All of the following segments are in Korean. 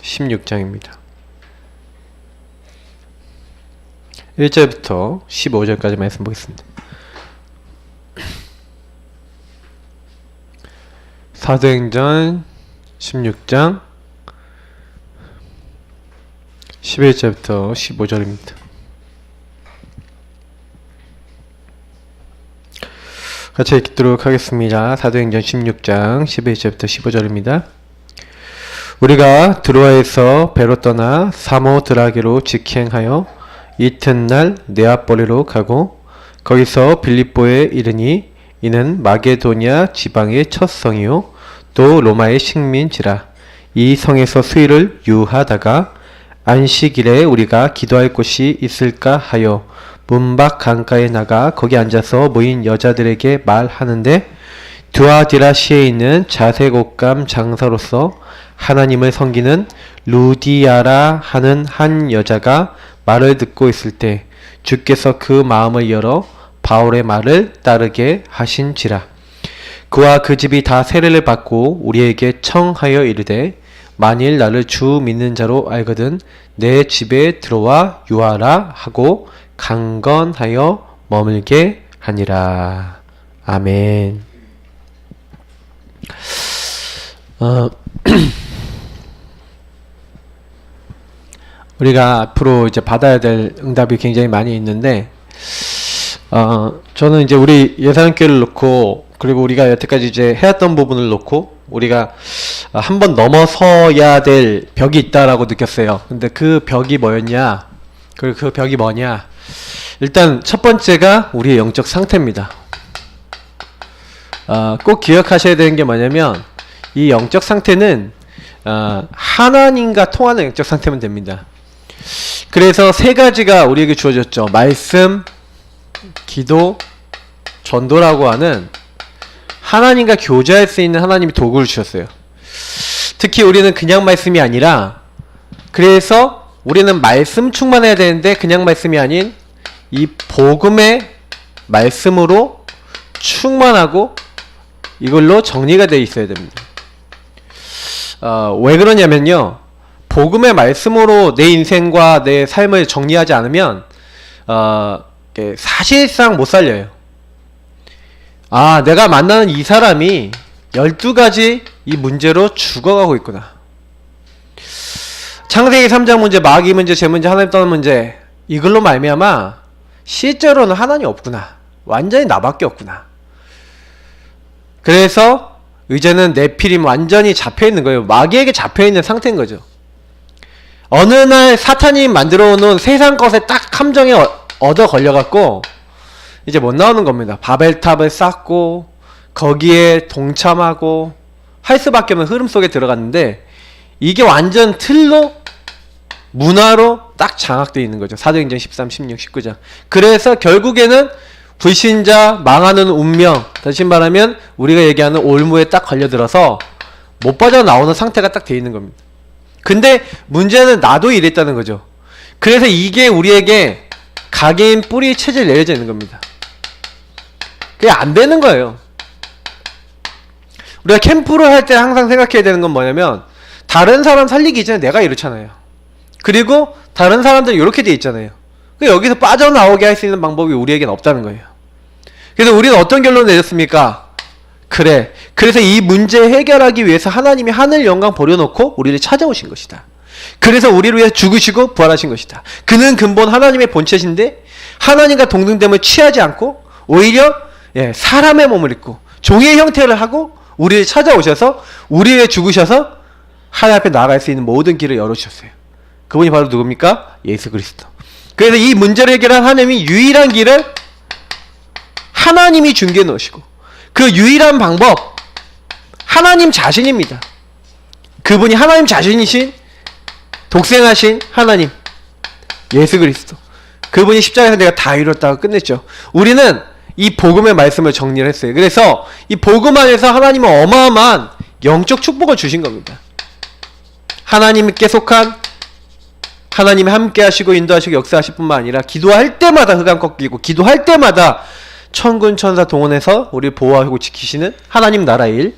16장입니다. 1절부터 15절까지 말씀 보겠습니다. 사도행전 16장 11절부터 15절입니다. 같이 읽도록 하겠습니다. 사도행전 16장 11절부터 15절입니다. 우리가 드로아에서 배로 떠나 사모드라게로 직행하여 이튿날 네아폴리로 가고 거기서 빌립보에 이르니 이는 마게도냐 지방의 첫 성이요 또 로마의 식민지라. 이 성에서 수일을 유하다가 안식일에 우리가 기도할 곳이 있을까 하여 문밖 강가에 나가 거기 앉아서 모인 여자들에게 말하는데 두아디라시에 있는 자색옷감 장사로서 하나님을 섬기는 루디아라 하는 한 여자가 말을 듣고 있을 때 주께서 그 마음을 열어 바울의 말을 따르게 하신지라. 그와 그 집이 다 세례를 받고 우리에게 청하여 이르되 만일 나를 주 믿는 자로 알거든 내 집에 들어와 유하라 하고 강건하여 머물게 하니라. 아멘. 우리가 앞으로 이제 받아야 될 응답이 굉장히 많이 있는데, 저는 이제 우리 예산교회를 놓고, 그리고 우리가 여태까지 이제 해왔던 부분을 놓고, 우리가 한번 넘어서야 될 벽이 있다라고 느꼈어요. 근데 그 벽이 뭐였냐? 그리고 그 벽이 뭐냐? 일단 첫 번째가 우리의 영적 상태입니다. 꼭 기억하셔야 되는 게 뭐냐면, 이 영적 상태는 하나님과 통하는 영적 상태면 됩니다. 그래서 세 가지가 우리에게 주어졌죠. 말씀, 기도, 전도라고 하는 하나님과 교제할 수 있는 하나님이 도구를 주셨어요. 특히 우리는 그냥 말씀이 아니라, 그래서 우리는 말씀 충만해야 되는데 그냥 말씀이 아닌 이 복음의 말씀으로 충만하고 이걸로 정리가 되어 있어야 됩니다. 왜 그러냐면요, 복음의 말씀으로 내 인생과 내 삶을 정리하지 않으면 사실상 못 살려요. 내가 만나는 이 사람이 12가지 이 문제로 죽어가고 있구나. 창세기 3장 문제, 마귀 문제, 제 문제, 하나님 떠난 문제, 이걸로 말미암아 실제로는 하나님 없구나. 완전히 나밖에 없구나. 그래서 이제는 네피림 완전히 잡혀있는 거예요. 마귀에게 잡혀있는 상태인 거죠. 어느 날 사탄이 만들어 놓은 세상 것에 딱 함정에 얻어 걸려갖고 이제 못 나오는 겁니다. 바벨탑을 쌓고 거기에 동참하고 할 수밖에 없는 흐름 속에 들어갔는데, 이게 완전 틀로 문화로 딱 장악되어 있는 거죠. 사도행전 13, 16, 19장. 그래서 결국에는 불신자, 망하는 운명, 다시 말하면 우리가 얘기하는 올무에 딱 걸려들어서 못 빠져나오는 상태가 딱 되어 있는 겁니다. 근데 문제는 나도 이랬다는 거죠. 그래서 이게 우리에게 각인 뿌리 체질 내려져 있는 겁니다. 그게 안 되는 거예요. 우리가 캠프를 할 때 항상 생각해야 되는 건 뭐냐면, 다른 사람 살리기 전에 내가 이렇잖아요. 그리고 다른 사람들은 이렇게 돼 있잖아요. 여기서 빠져나오게 할 수 있는 방법이 우리에겐 없다는 거예요. 그래서 우리는 어떤 결론을 내렸습니까? 그래, 그래서 이 문제 해결하기 위해서 하나님이 하늘 영광 버려놓고 우리를 찾아오신 것이다. 그래서 우리를 위해 죽으시고 부활하신 것이다. 그는 근본 하나님의 본체신데 하나님과 동등됨을 취하지 않고 오히려 사람의 몸을 입고 종의 형태를 하고 우리를 찾아오셔서 우리를 위해 죽으셔서 하나님 앞에 나아갈 수 있는 모든 길을 열어주셨어요. 그분이 바로 누굽니까? 예수 그리스도. 그래서 이 문제를 해결한 하나님이 유일한 길을 하나님이 준비해 놓으시고, 그 유일한 방법 하나님 자신입니다. 그분이 하나님 자신이신 독생하신 하나님 예수 그리스도, 그분이 십자가에서 내가 다 이뤘다고 끝냈죠. 우리는 이 복음의 말씀을 정리를 했어요. 그래서 이 복음 안에서 하나님은 어마어마한 영적 축복을 주신 겁니다. 하나님께 속한, 하나님이 함께 하시고 인도하시고 역사하실 뿐만 아니라 기도할 때마다 흑암 꺾이고 기도할 때마다 천군 천사 동원해서 우리를 보호하고 지키시는 하나님 나라의 일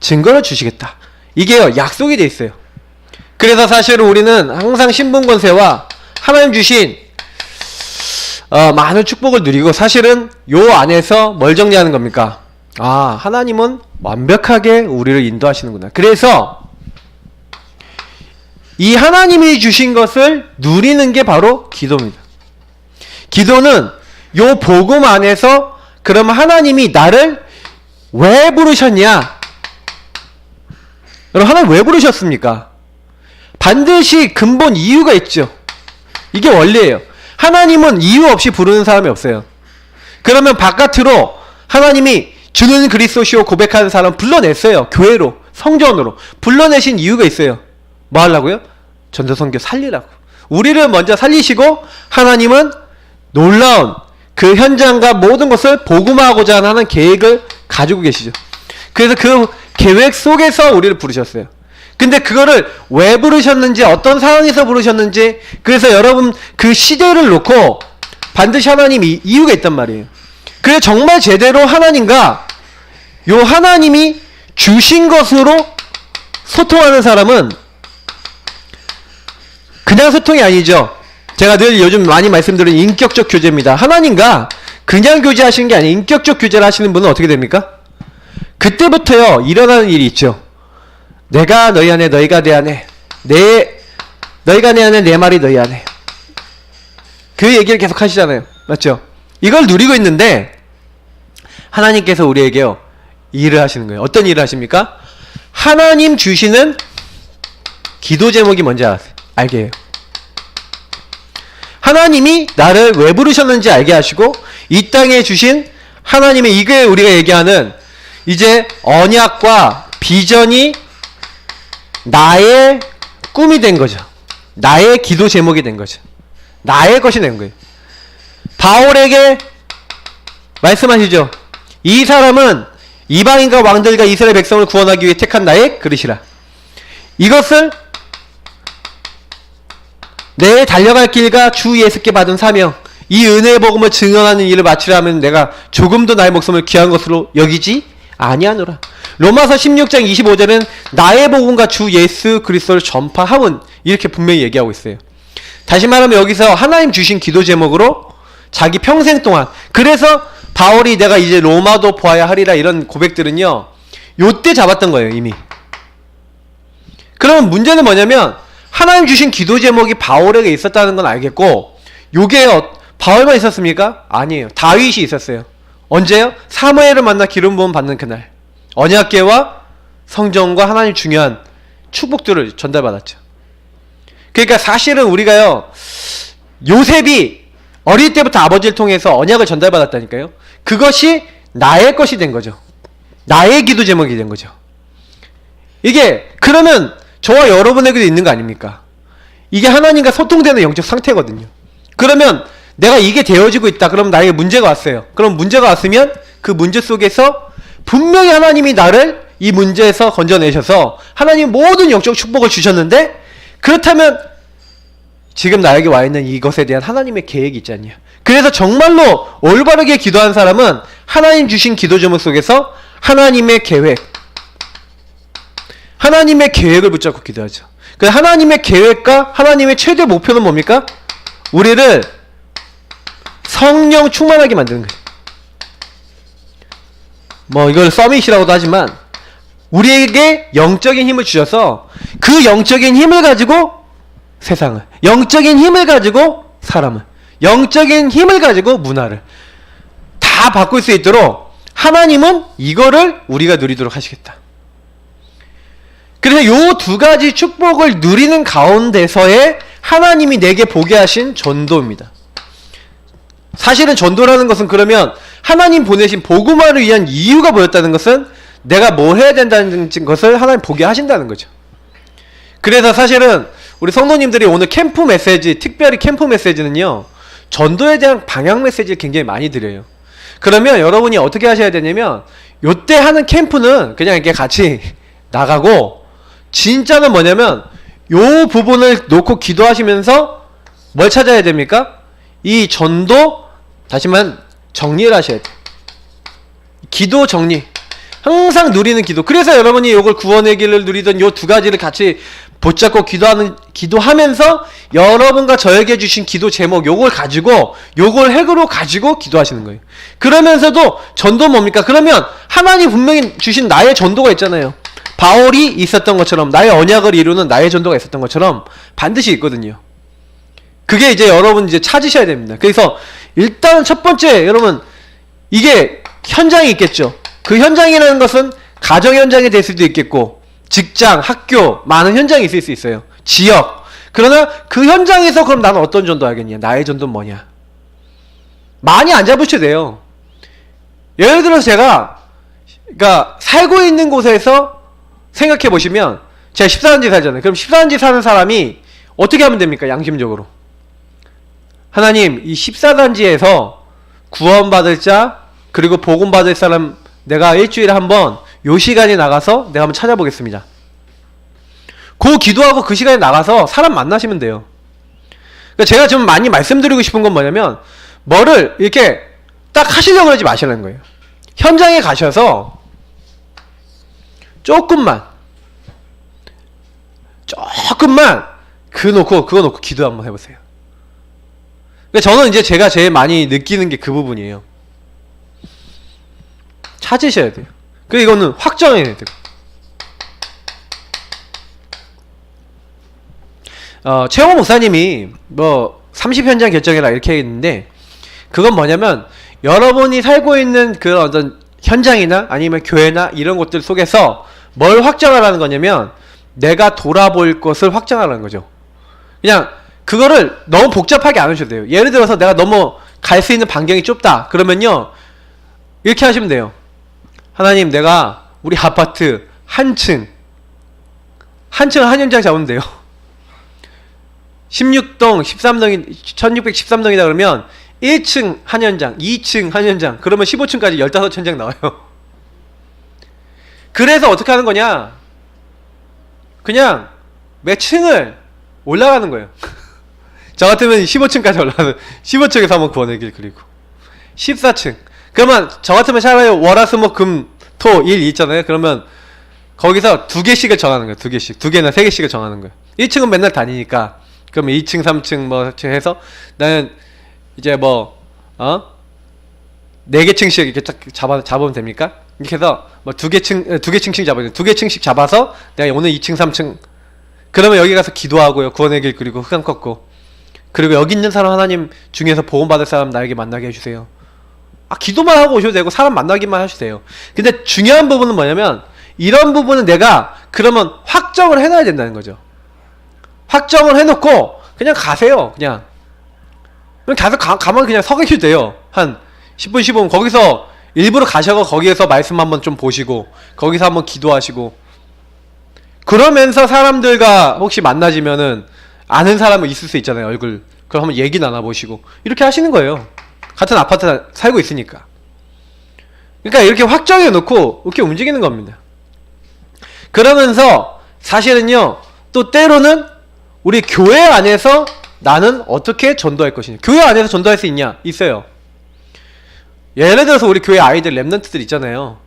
증거를 주시겠다. 이게요, 약속이 돼 있어요. 그래서 사실 우리는 항상 신분권세와 하나님 주신 많은 축복을 누리고, 사실은 요 안에서 뭘 정리하는 겁니까? 아, 하나님은 완벽하게 우리를 인도하시는구나. 그래서 이 하나님이 주신 것을 누리는 게 바로 기도입니다. 기도는 요 복음 안에서, 그럼 하나님이 나를 왜 부르셨냐? 여러분, 하나님 왜 부르셨습니까? 반드시 근본 이유가 있죠. 이게 원리예요. 하나님은 이유 없이 부르는 사람이 없어요. 그러면 바깥으로 하나님이 주는 그리스도시오 고백하는 사람 불러냈어요. 교회로, 성전으로 불러내신 이유가 있어요. 뭐 하려고요? 전도선교 살리라고. 우리를 먼저 살리시고 하나님은 놀라운 그 현장과 모든 것을 복음화하고자 하는 계획을 가지고 계시죠. 그래서 그 계획 속에서 우리를 부르셨어요. 근데 그거를 왜 부르셨는지, 어떤 상황에서 부르셨는지, 그래서 여러분 그 시대를 놓고 반드시 하나님이 이유가 있단 말이에요. 그래서 정말 제대로 하나님과 요 하나님이 주신 것으로 소통하는 사람은 그냥 소통이 아니죠. 제가 늘 요즘 많이 말씀드리는 인격적 교제입니다. 하나님과 그냥 교제하시는 게 아니에요. 인격적 교제를 하시는 분은 어떻게 됩니까? 그때부터요 일어나는 일이 있죠. 내가 너희 안에, 너희가 내 안에, 너희가 내 안에, 내 말이 너희 안에. 그 얘기를 계속 하시잖아요. 맞죠? 이걸 누리고 있는데 하나님께서 우리에게요 일을 하시는 거예요. 어떤 일을 하십니까? 하나님 주시는 기도 제목이 뭔지 알게 해요. 하나님이 나를 왜 부르셨는지 알게 하시고, 이 땅에 주신 하나님의, 이게 우리가 얘기하는 이제 언약과 비전이 나의 꿈이 된 거죠. 나의 기도 제목이 된 거죠. 나의 것이 된 거예요. 바울에게 말씀하시죠. 이 사람은 이방인과 왕들과 이스라엘 백성을 구원하기 위해 택한 나의 그릇이라. 이것을 내 달려갈 길과 주 예수께 받은 사명, 이 은혜의 복음을 증언하는 일을 마치려 하면 내가 조금도 나의 목숨을 귀한 것으로 여기지 아니하노라. 로마서 16장 25절은 나의 복음과 주 예수 그리스도를 전파함은, 이렇게 분명히 얘기하고 있어요. 다시 말하면 여기서 하나님 주신 기도 제목으로 자기 평생 동안, 그래서 바울이 내가 이제 로마도 보아야 하리라 이런 고백들은요 요때 잡았던 거예요 이미. 그러면 문제는 뭐냐면 하나님 주신 기도 제목이 바울에게 있었다는 건 알겠고, 요게 바울만 있었습니까? 아니에요. 다윗이 있었어요. 언제요? 사무엘을 만나 기름 부음 받는 그날, 언약궤와 성전과 하나님 중요한 축복들을 전달받았죠. 그러니까 사실은 우리가요 요셉이 어릴 때부터 아버지를 통해서 언약을 전달받았다니까요. 그것이 나의 것이 된 거죠. 나의 기도 제목이 된 거죠. 이게 그러면 저와 여러분에게도 있는 거 아닙니까? 이게 하나님과 소통되는 영적 상태거든요. 그러면 내가 이게 되어지고 있다. 그럼 나에게 문제가 왔어요. 그럼 문제가 왔으면 그 문제 속에서 분명히 하나님이 나를 이 문제에서 건져내셔서 하나님 모든 영적 축복을 주셨는데, 그렇다면 지금 나에게 와 있는 이것에 대한 하나님의 계획이 있지 않냐. 그래서 정말로 올바르게 기도한 사람은 하나님 주신 기도 제목 속에서 하나님의 계획, 하나님의 계획을 붙잡고 기도하죠. 그 하나님의 계획과 하나님의 최대 목표는 뭡니까? 우리를 성령 충만하게 만드는 거예요. 뭐 이걸 서밋이라고도 하지만 우리에게 영적인 힘을 주셔서 그 영적인 힘을 가지고 세상을, 영적인 힘을 가지고 사람을, 영적인 힘을 가지고 문화를 다 바꿀 수 있도록 하나님은 이거를 우리가 누리도록 하시겠다. 그래서 요 두 가지 축복을 누리는 가운데서의 하나님이 내게 보게 하신 전도입니다. 사실은 전도라는 것은 그러면 하나님 보내신 복음화를 위한 이유가 뭐였다는 것은 내가 뭘 해야 된다는 것을 하나님 보게 하신다는 거죠. 그래서 사실은 우리 성도님들이 오늘 캠프 메시지, 특별히 캠프 메시지는요 전도에 대한 방향 메시지를 굉장히 많이 드려요. 그러면 여러분이 어떻게 하셔야 되냐면 요때 하는 캠프는 그냥 이렇게 같이 나가고, 진짜는 뭐냐면 요 부분을 놓고 기도하시면서 뭘 찾아야 됩니까? 이 전도, 다시만 정리를 하셔야 돼요. 기도 정리. 항상 누리는 기도. 그래서 여러분이 요걸 구원의 길을 누리던 요 두 가지를 같이 붙잡고 기도하면서 여러분과 저에게 주신 기도 제목 요걸 가지고 요걸 핵으로 가지고 기도하시는 거예요. 그러면서도 전도 뭡니까? 그러면 하나님 분명히 주신 나의 전도가 있잖아요. 바울이 있었던 것처럼 나의 언약을 이루는 나의 전도가 있었던 것처럼 반드시 있거든요. 그게 이제 여러분 이제 찾으셔야 됩니다. 그래서 일단 첫 번째 여러분 이게 현장이 있겠죠. 그 현장이라는 것은 가정 현장이 될 수도 있겠고 직장, 학교 많은 현장이 있을 수 있어요. 지역. 그러나 그 현장에서 그럼 나는 어떤 전도 하겠냐? 나의 전도는 뭐냐? 많이 안 잡으셔도 돼요. 예를 들어서 제가 그러니까 살고 있는 곳에서 생각해 보시면 제가 14단지 살잖아요. 그럼 14단지 사는 사람이 어떻게 하면 됩니까? 양심적으로. 하나님, 이 14단지에서 구원받을 자 그리고 복음받을 사람 내가 일주일에 한번 요 시간에 나가서 내가 한번 찾아보겠습니다. 그 기도하고 그 시간에 나가서 사람 만나시면 돼요. 그러니까 제가 좀 많이 말씀드리고 싶은 건 뭐냐면 뭐를 이렇게 딱 하시려고 하지 마시라는 거예요. 현장에 가셔서 조금만 그거 놓고 기도 한번 해보세요. 그러니까 저는 이제 제가 제일 많이 느끼는 게 그 부분이에요. 찾으셔야 돼요. 그리고 이거는 확정해야 돼요. 최홍 목사님이 뭐 30현장 결정해라 이렇게 했는데 그건 뭐냐면 여러분이 살고 있는 그 어떤 현장이나 아니면 교회나 이런 곳들 속에서 뭘 확정하라는 거냐면 내가 돌아볼 것을 확정하라는 거죠. 그냥 그거를 너무 복잡하게 안 하셔도 돼요. 예를 들어서 내가 너무 갈 수 있는 반경이 좁다 그러면요 이렇게 하시면 돼요. 하나님, 내가 우리 아파트 한 층을 한 현장 잡으면 돼요. 16동 13동이 1613동이다 그러면 1층 한 현장, 2층 한 현장, 그러면 15층까지 15현장 나와요. 그래서 어떻게 하는 거냐? 그냥 몇 층을 올라가는 거예요. 저 같으면 15층까지 올라가는 15층에서 한번 구원의 길 그리고 14층. 그러면 저 같으면 차라리 월화수목금토 일 있잖아요. 그러면 거기서 2개씩을 정하는 거예요. 2개씩. 2개나 3개씩을 정하는 거예요. 1층은 맨날 다니니까 그러면 2층 3층 뭐 해서 나는 이제 4개 층씩 이렇게 딱 잡으면 됩니까? 이렇게 해서 뭐 2개 층씩 잡아야 돼. 2개 층씩 잡아서 내가 오늘 2층 3층 그러면 여기 가서 기도하고요. 구원의 길 그리고 흑암 꺾고 그리고 여기 있는 사람 하나님 중에서 보험받을 사람 나에게 만나게 해주세요. 기도만 하고 오셔도 되고 사람 만나기만 하셔도 돼요. 근데 중요한 부분은 뭐냐면 이런 부분은 내가 그러면 확정을 해놔야 된다는 거죠. 확정을 해놓고 그냥 가세요. 그냥 가서 가만 그냥 서 계셔도 돼요. 한 10분 15분 거기서 일부러 가셔서 거기에서 말씀 한번 좀 보시고 거기서 한번 기도하시고 그러면서 사람들과 혹시 만나지면은 아는 사람은 있을 수 있잖아요. 얼굴 그럼 한번 얘기 나눠보시고 이렇게 하시는 거예요. 같은 아파트 살고 있으니까. 그러니까 이렇게 확정해 놓고 이렇게 움직이는 겁니다. 그러면서 사실은요 또 때로는 우리 교회 안에서 나는 어떻게 전도할 것이냐. 교회 안에서 전도할 수 있냐? 있어요. 예를 들어서 우리 교회 아이들 랩런트들 있잖아요.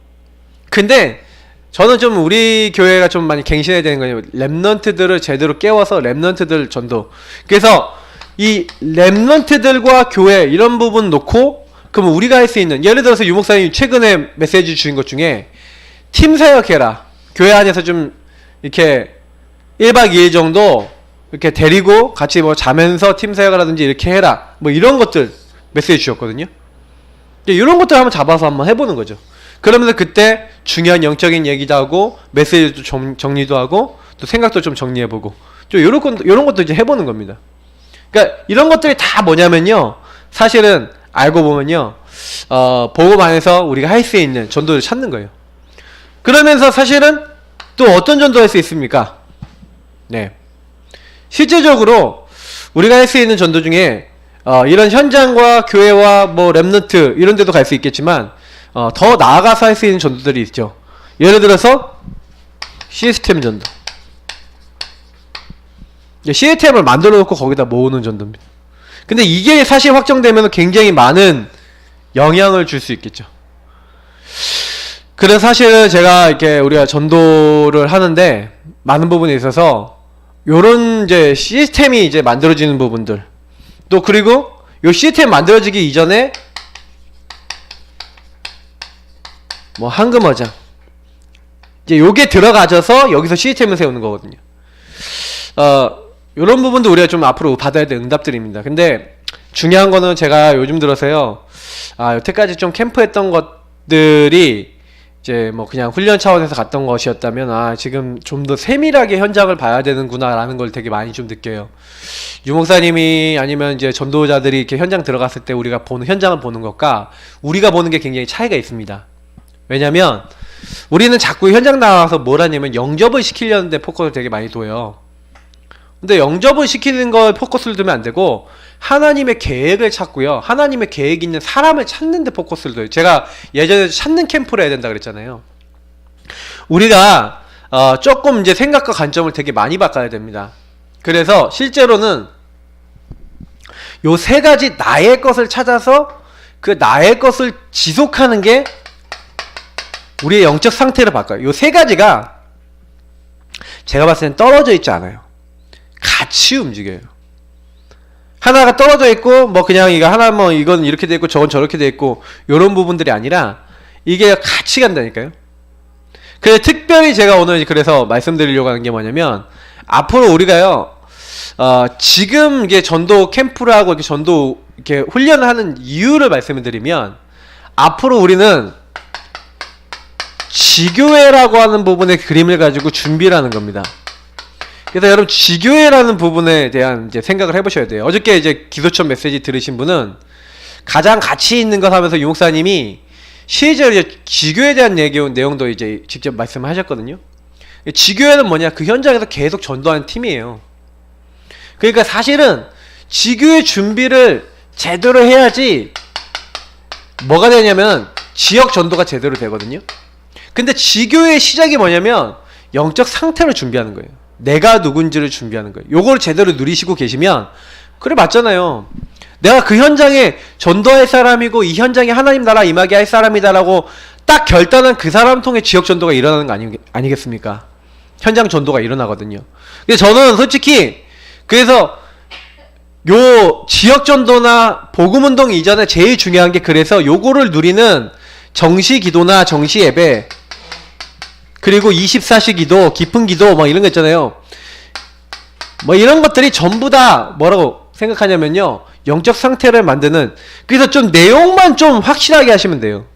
근데 저는 좀 우리 교회가 좀 많이 갱신해야 되는 거예요. 랩런트들을 제대로 깨워서 랩런트들 전도. 그래서 이 랩런트들과 교회 이런 부분 놓고 그러면 우리가 할 수 있는 예를 들어서 유목사님이 최근에 메시지 주신 것 중에 팀 사역해라. 교회 안에서 좀 이렇게 1박 2일 정도 이렇게 데리고 같이 뭐 자면서 팀 사역을 이렇게 해라. 뭐 이런 것들 메시지 주셨거든요. 이런 것들 한번 잡아서 한번 해보는 거죠. 그러면서 그때 중요한 영적인 얘기도 하고 메시지도 정리도 하고 또 생각도 좀 정리해보고 좀 이런 것도 이제 해보는 겁니다. 그러니까 이런 것들이 다 뭐냐면요 사실은 알고 보면요 복음 안에서 우리가 할 수 있는 전도를 찾는 거예요. 그러면서 사실은 또 어떤 전도 할 수 있습니까? 네, 실제적으로 우리가 할 수 있는 전도 중에 이런 현장과 교회와 뭐 랩런트 이런 데도 갈 수 있겠지만 더 나아가서 할 수 있는 전도들이 있죠. 예를 들어서 시스템 전도. 시스템을 만들어 놓고 거기다 모으는 전도입니다. 근데 이게 사실 확정되면 굉장히 많은 영향을 줄 수 있겠죠. 그래서 사실은 제가 이렇게 우리가 전도를 하는데 많은 부분에 있어서 요런 이제 시스템이 이제 만들어지는 부분들, 또 그리고 요 시스템 만들어지기 이전에 뭐 황금어장, 이제 요게 들어가져서 여기서 시스템을 세우는 거거든요. 요런 부분도 우리가 좀 앞으로 받아야 될 응답들입니다. 근데 중요한 거는 제가 요즘 들어서요, 여태까지 좀 캠프했던 것들이 이제 뭐 그냥 훈련 차원에서 갔던 것이었다면 지금 좀 더 세밀하게 현장을 봐야 되는구나 라는 걸 되게 많이 좀 느껴요. 유목사님이 아니면 이제 전도자들이 이렇게 현장 들어갔을 때 우리가 보는 현장을 보는 것과 우리가 보는 게 굉장히 차이가 있습니다. 왜냐면 우리는 자꾸 현장 나와서 뭘 하냐면 영접을 시키려는데 포커스를 되게 많이 둬요. 근데 영접을 시키는 걸 포커스를 두면 안 되고 하나님의 계획을 찾고요, 하나님의 계획이 있는 사람을 찾는 데 포커스를 둬요. 제가 예전에 찾는 캠프를 해야 된다 그랬잖아요. 우리가 조금 이제 생각과 관점을 되게 많이 바꿔야 됩니다. 그래서 실제로는 요 세 가지 나의 것을 찾아서 그 나의 것을 지속하는 게 우리의 영적 상태를 바꿔요. 요 세 가지가 제가 봤을 땐 떨어져 있지 않아요. 같이 움직여요. 하나가 떨어져 있고 뭐 그냥 이거 하나 뭐 이건 이렇게 돼 있고 저건 저렇게 돼 있고 요런 부분들이 아니라 이게 같이 간다니까요. 그래서 특별히 제가 오늘 그래서 말씀드리려고 하는 게 뭐냐면, 앞으로 우리가요 지금 이게 전도 캠프를 하고 이렇게 전도 이렇게 훈련을 하는 이유를 말씀을 드리면, 앞으로 우리는 지교회라고 하는 부분의 그림을 가지고 준비를 하는 겁니다. 그래서 여러분 지교회라는 부분에 대한 이제 생각을 해보셔야 돼요. 어저께 이제 기도천 메시지 들으신 분은 가장 가치 있는 것 하면서 유목사님이 실제로 이제 지교회에 대한 내용도 이제 직접 말씀하셨거든요. 지교회는 뭐냐? 그 현장에서 계속 전도하는 팀이에요. 그러니까 사실은 지교회 준비를 제대로 해야지 뭐가 되냐면 지역 전도가 제대로 되거든요. 근데 지교회의 시작이 뭐냐면 영적 상태를 준비하는 거예요. 내가 누군지를 준비하는 거예요. 요걸 제대로 누리시고 계시면, 그래 맞잖아요. 내가 그 현장에 전도할 사람이고 이 현장에 하나님 나라 임하게 할 사람이다라고 딱 결단한 그 사람 통해 지역 전도가 일어나는 거 아니겠습니까? 현장 전도가 일어나거든요. 근데 저는 솔직히 그래서 요 지역 전도나 복음 운동 이전에 제일 중요한 게, 그래서 요거를 누리는 정시 기도나 정시 예배, 그리고 24시 기도, 깊은 기도 뭐 이런 거 있잖아요. 뭐 이런 것들이 전부 다 뭐라고 생각하냐면요, 영적 상태를 만드는, 그래서 좀 내용만 좀 확실하게 하시면 돼요.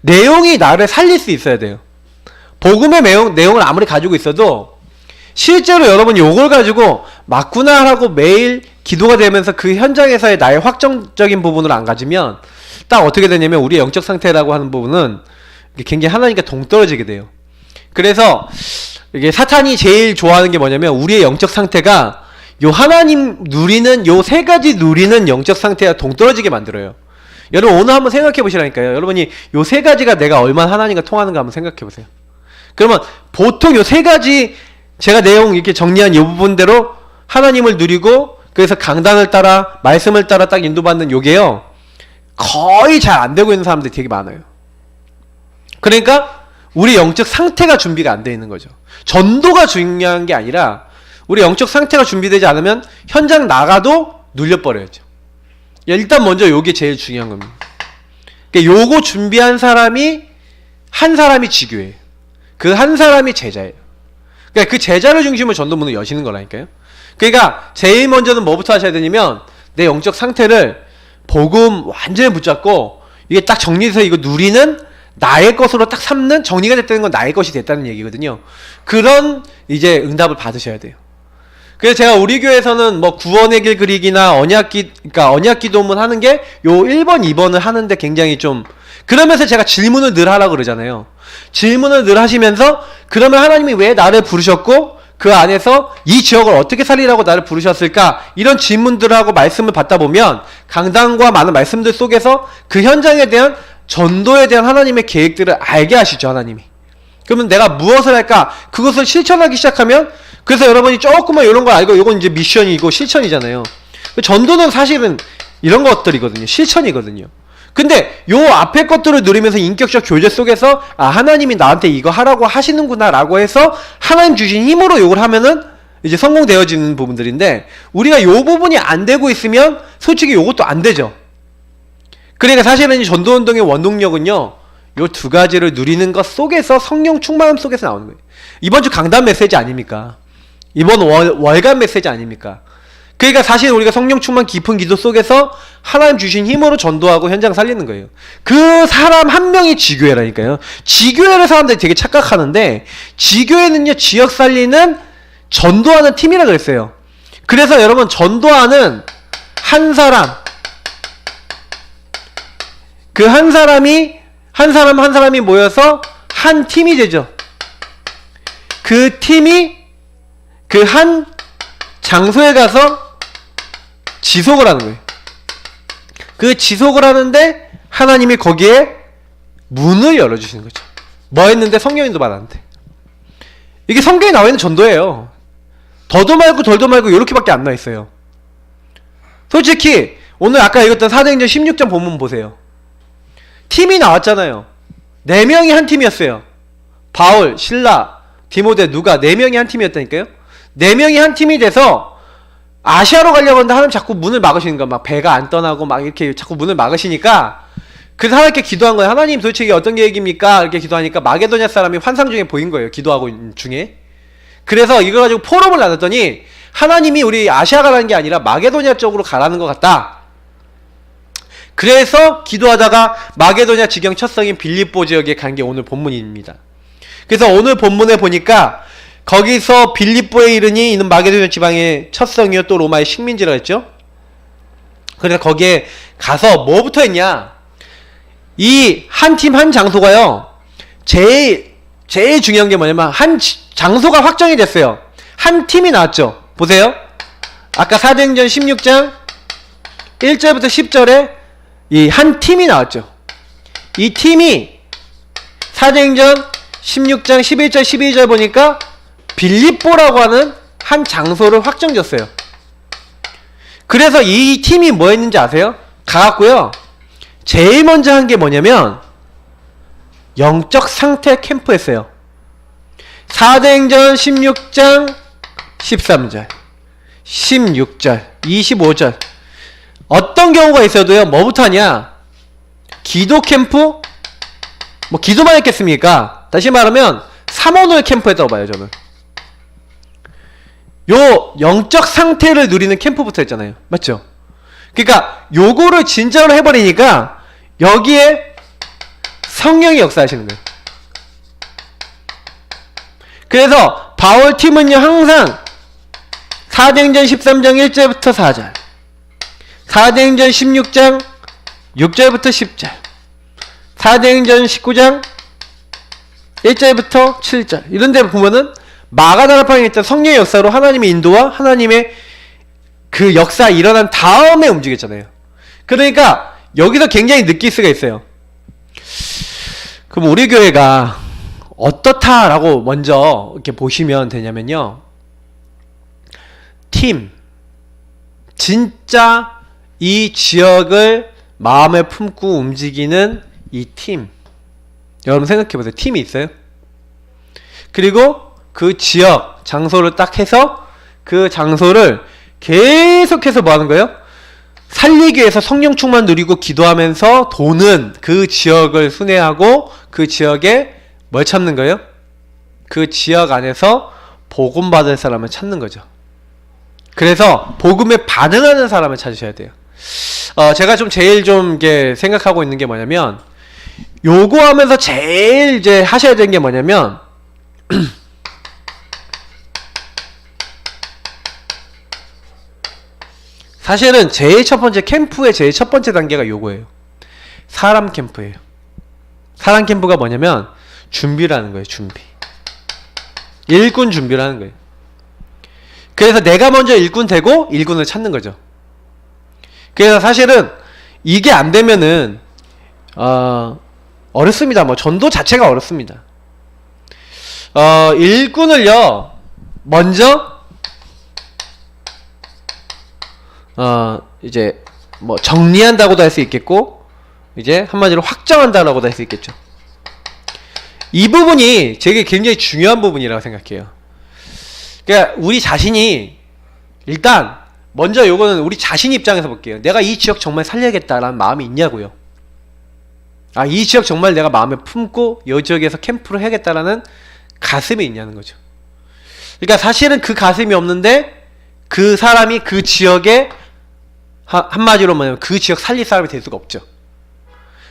내용이 나를 살릴 수 있어야 돼요. 복음의 내용을 아무리 가지고 있어도 실제로 여러분이 요걸 가지고 맞구나 하고 매일 기도가 되면서 그 현장에서의 나의 확정적인 부분을 안 가지면 딱 어떻게 되냐면 우리의 영적 상태라고 하는 부분은 굉장히 하나님과 동떨어지게 돼요. 그래서 이게 사탄이 제일 좋아하는 게 뭐냐면 우리의 영적 상태가 요 하나님 누리는 요 세 가지 누리는 영적 상태와 동떨어지게 만들어요. 여러분 오늘 한번 생각해 보시라니까요. 여러분이 요 세 가지가 내가 얼마나 하나님과 통하는가 한번 생각해 보세요. 그러면 보통 요 세 가지 제가 내용 이렇게 정리한 이 부분대로 하나님을 누리고, 그래서 강단을 따라 말씀을 따라 딱 인도받는 요게요 거의 잘 안 되고 있는 사람들이 되게 많아요. 그러니까 우리 영적 상태가 준비가 안 돼 있는 거죠. 전도가 중요한 게 아니라 우리 영적 상태가 준비되지 않으면 현장 나가도 눌려버려야죠. 일단 먼저 요게 제일 중요한 겁니다. 그러니까 요거 준비한 사람이 한 사람이 지교예요. 그 한 사람이 제자예요. 그러니까 그 제자를 중심으로 전도문을 여시는 거라니까요. 그러니까 제일 먼저는 뭐부터 하셔야 되냐면 내 영적 상태를 복음 완전히 붙잡고 이게 딱 정리해서 이거 누리는 나의 것으로 딱 삼는, 정리가 됐다는 건 나의 것이 됐다는 얘기거든요. 그런 이제 응답을 받으셔야 돼요. 그래서 제가 우리 교회에서는 뭐 구원의 길 그리기나 그러니까 언약 기도문 하는 게 요 1번, 2번을 하는데 굉장히 좀, 그러면서 제가 질문을 늘 하라고 그러잖아요. 질문을 늘 하시면서 그러면 하나님이 왜 나를 부르셨고 그 안에서 이 지역을 어떻게 살리라고 나를 부르셨을까? 이런 질문들을 하고 말씀을 받다 보면 강단과 많은 말씀들 속에서 그 현장에 대한 전도에 대한 하나님의 계획들을 알게 하시죠, 하나님이. 그러면 내가 무엇을 할까? 그것을 실천하기 시작하면, 그래서 여러분이 조금만 이런 걸 알고 이건 이제 미션이고 실천이잖아요. 전도는 사실은 이런 것들이거든요. 실천이거든요. 근데 요 앞에 것들을 누리면서 인격적 교제 속에서 아 하나님이 나한테 이거 하라고 하시는구나 라고 해서 하나님 주신 힘으로 요걸 하면은 이제 성공되어지는 부분들인데, 우리가 요 부분이 안 되고 있으면 솔직히 요것도 안 되죠. 그러니까 사실은 이 전도운동의 원동력은요, 요 두 가지를 누리는 것 속에서, 성령 충만함 속에서 나오는 거예요. 이번 주 강단 메시지 아닙니까? 이번 월간 메시지 아닙니까? 그러니까 사실 우리가 성령 충만 깊은 기도 속에서 하나님 주신 힘으로 전도하고 현장 살리는 거예요. 그 사람 한 명이 지교회라니까요. 지교회를 사람들이 되게 착각하는데, 지교회는요 지역 살리는 전도하는 팀이라 그랬어요. 그래서 여러분, 전도하는 한 사람, 그 한 사람이 모여서 한 팀이 되죠. 그 팀이 그 한 장소에 가서 지속을 하는 거예요. 그 지속을 하는데 하나님이 거기에 문을 열어주시는 거죠. 뭐 했는데? 성령인도 받았는데. 이게 성경에 나와 있는 전도예요. 더도 말고 덜도 말고 요렇게밖에 안 나와 있어요. 솔직히 오늘 아까 읽었던 사도행전 16장 본문 보세요. 팀이 나왔잖아요. 4명이 한 팀이었어요. 바울, 실라, 디모데, 누가 4명이 한 팀이었다니까요. 4명이 한 팀이 돼서 아시아로 가려고 하는데 하나님 자꾸 문을 막으시는 거야. 막 배가 안 떠나고 막 이렇게 자꾸 문을 막으시니까, 그래서 하나님께 기도한 거예요. 하나님 도대체 이게 어떤 계획입니까? 이렇게 기도하니까 마게도냐 사람이 환상 중에 보인 거예요. 기도하고 있는 중에. 그래서 이거 가지고 포럼을 나눴더니 하나님이 우리 아시아 가라는 게 아니라 마게도냐 쪽으로 가라는 것 같다. 그래서 기도하다가 마게도냐 지경 첫 성인 빌립보 지역에 간 게 오늘 본문입니다. 그래서 오늘 본문에 보니까 거기서 빌립보에 이르니 이는 마게도냐 지방의 첫 성이요 또 로마의 식민지라 했죠. 그래서 거기에 가서 뭐부터 했냐, 이 한 팀 한 장소가요, 제일 중요한 게 뭐냐면 한 장소가 확정이 됐어요. 한 팀이 나왔죠. 보세요. 아까 사도행전 16장 1절부터 10절에 이 한 팀이 나왔죠. 이 팀이 사도행전 16장 11절 12절 보니까 빌립보라고 하는 한 장소를 확정졌어요. 그래서 이 팀이 뭐 했는지 아세요? 가갖고요, 제일 먼저 한 게 뭐냐면 영적 상태 캠프 했어요. 사도행전 16장 13절 16절 25절 어떤 경우가 있어도요, 뭐부터 하냐, 기도 캠프, 뭐 기도만 했겠습니까? 다시 말하면 삼원을 캠프 했다고 봐요. 저는 요 영적 상태를 누리는 캠프부터 했잖아요. 맞죠? 그러니까 요거를 진짜로 해버리니까 여기에 성령이 역사하시는 거예요. 그래서 바울 팀은요, 항상 사도행전 13장 1절부터 4절, 사도행전 16장 6절부터 10절, 사도행전 19장 1절부터 7절 이런 데 보면은 마가다라방에 있던 성령의 역사로 하나님의 인도와 하나님의 그 역사 일어난 다음에 움직였잖아요. 그러니까 여기서 굉장히 느낄 수가 있어요. 그럼 우리 교회가 어떻다라고 먼저 이렇게 보시면 되냐면요, 팀, 진짜 이 지역을 마음에 품고 움직이는 이 팀, 여러분 생각해보세요. 팀이 있어요. 그리고 그 지역 장소를 딱 해서 그 장소를 계속해서 뭐 하는 거예요? 살리기 위해서 성령 충만 누리고 기도하면서 도는 그 지역을 순회하고 그 지역에 뭘 찾는 거예요? 그 지역 안에서 복음 받을 사람을 찾는 거죠. 그래서 복음에 반응하는 사람을 찾으셔야 돼요. 제가 제일 이게 생각하고 있는 게 뭐냐면, 요거 하면서 제일 이제 하셔야 되는 게 뭐냐면 사실은 제일 첫 번째 캠프의 제일 첫 번째 단계가 요거예요. 사람 캠프예요. 사람 캠프가 뭐냐면 준비라는 거예요. 준비. 일꾼 준비라는 거예요. 그래서 내가 먼저 일꾼 되고 일꾼을 찾는 거죠. 그래서 사실은 이게 안 되면은 어렵습니다. 뭐 전도 자체가 어렵습니다. 일꾼을요 먼저 이제 뭐 정리한다고도 할 수 있겠고, 이제 한마디로 확정한다라고도 할 수 있겠죠. 이 부분이 되게 굉장히 중요한 부분이라고 생각해요. 그러니까 우리 자신이 일단 먼저 요거는 우리 자신 입장에서 볼게요. 내가 이 지역 정말 살려야겠다라는 마음이 있냐고요. 아, 이 지역 정말 내가 마음에 품고 이 지역에서 캠프를 해야겠다라는 가슴이 있냐는 거죠. 그러니까 사실은 그 가슴이 없는데 그 사람이 그 지역에 한마디로 뭐냐면 그 지역 살릴 사람이 될 수가 없죠.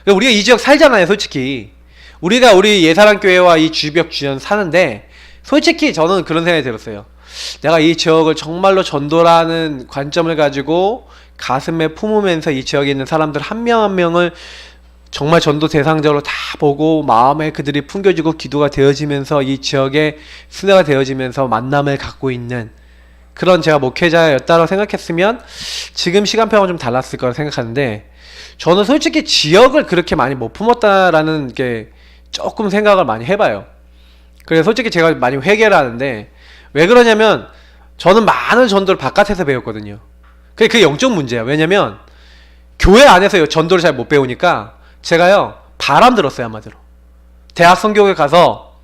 그러니까 우리가 이 지역 살잖아요, 솔직히. 우리가 우리 예사랑교회와 이 주변 사는데 솔직히 저는 그런 생각이 들었어요. 내가 이 지역을 정말로 전도라는 관점을 가지고 가슴에 품으면서 이 지역에 있는 사람들 한 명 한 명을 정말 전도 대상적으로 다 보고 마음에 그들이 품겨지고 기도가 되어지면서 이 지역의 수혜가 되어지면서 만남을 갖고 있는 그런 제가 목회자였다고 생각했으면 지금 시간표가 좀 달랐을 거라 생각하는데, 저는 솔직히 지역을 그렇게 많이 못 품었다라는 게 조금 생각을 많이 해봐요. 그래서 솔직히 제가 많이 회개를 하는데, 왜 그러냐면 저는 많은 전도를 바깥에서 배웠거든요. 그게 영적 문제야. 왜냐면 교회 안에서 전도를 잘 못 배우니까 제가요 바람 들었어요. 한마디로 대학 성교회 가서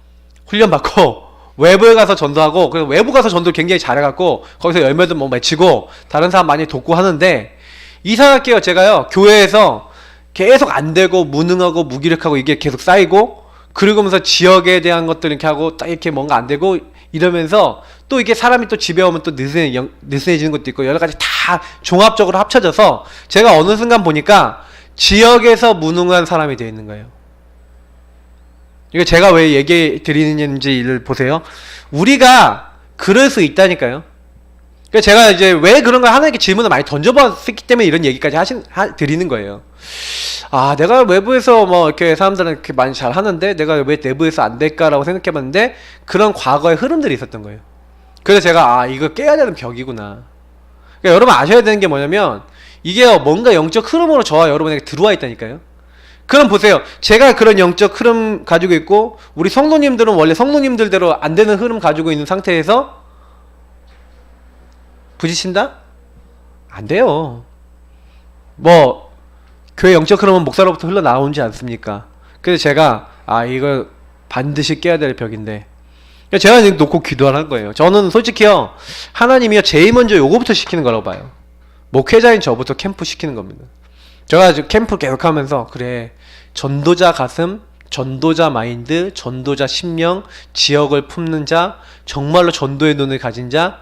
훈련받고 외부에 가서 전도하고, 그래서 외부 가서 전도를 굉장히 잘해갖고 거기서 열매도 뭐 맺히고 다른 사람 많이 돕고 하는데, 이상하게요 제가요 교회에서 계속 안되고 무능하고 무기력하고 이게 계속 쌓이고, 그러면서 지역에 대한 것들 이렇게 하고 딱 이렇게 뭔가 안되고 이러면서 또 이게 사람이 또 집에 오면 또 느슨해지는 것도 있고 여러가지 다 종합적으로 합쳐져서 제가 어느 순간 보니까 지역에서 무능한 사람이 되어 있는 거예요. 이거 제가 왜 얘기 드리는지를 보세요. 우리가 그럴 수 있다니까요. 그러니까 제가 이제 왜 그런 걸 하나님께 질문을 많이 던져봤기 때문에 이런 얘기까지 드리는 거예요. 아, 내가 외부에서 뭐 이렇게 사람들은 이렇게 많이 잘 하는데 내가 왜 내부에서 안 될까라고 생각해봤는데 그런 과거의 흐름들이 있었던 거예요. 그래서 제가 아, 이거 깨야 되는 벽이구나. 그러니까 여러분 아셔야 되는 게 뭐냐면 이게 뭔가 영적 흐름으로 저와 여러분에게 들어와 있다니까요. 그럼 보세요. 제가 그런 영적 흐름 가지고 있고 우리 성도님들은 원래 성도님들대로 안 되는 흐름 가지고 있는 상태에서 부딪힌다? 안 돼요. 뭐 교회 영적 흐름은 목사로부터 흘러나오지 않습니까? 그래서 제가 아, 이거 반드시 깨야 될 벽인데 제가 놓고 기도하는 거예요. 저는 솔직히요 하나님이요 제일 먼저 요거부터 시키는 거라고 봐요. 목회자인 저부터 캠프 시키는 겁니다. 제가 지금 캠프 계속하면서 그래, 전도자 가슴, 전도자 마인드, 전도자 심령, 지역을 품는 자, 정말로 전도의 눈을 가진 자,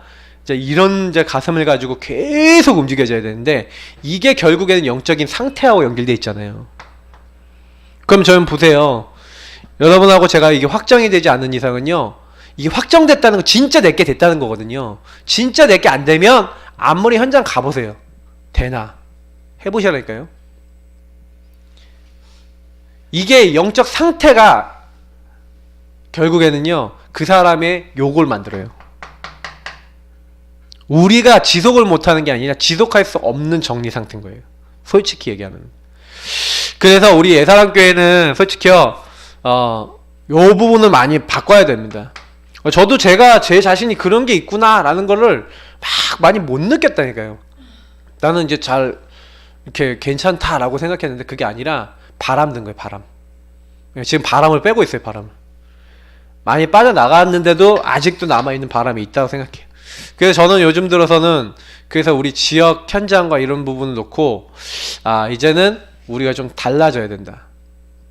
이런 이제 가슴을 가지고 계속 움직여져야 되는데 이게 결국에는 영적인 상태하고 연결되어 있잖아요. 그럼 저는 보세요. 여러분하고 제가 이게 확정이 되지 않는 이상은요, 이게 확정됐다는 거 진짜 내게 됐다는 거거든요. 진짜 내게 안 되면 아무리 현장 가보세요. 되나? 해보시라니까요. 이게 영적 상태가 결국에는요 그 사람의 욕을 만들어요. 우리가 지속을 못하는 게 아니라 지속할 수 없는 정리 상태인 거예요. 솔직히 얘기하면. 그래서 우리 예사랑교회는 솔직히요 요 부분을 많이 바꿔야 됩니다. 저도 제가 제 자신이 그런 게 있구나 라는 거를 막 많이 못 느꼈다니까요. 나는 이제 잘 이렇게 괜찮다라고 생각했는데 그게 아니라 바람 든 거예요. 바람. 지금 바람을 빼고 있어요. 바람을 많이 빠져나갔는데도 아직도 남아있는 바람이 있다고 생각해요. 그래서 저는 요즘 들어서는 그래서 우리 지역 현장과 이런 부분을 놓고 아, 이제는 우리가 좀 달라져야 된다,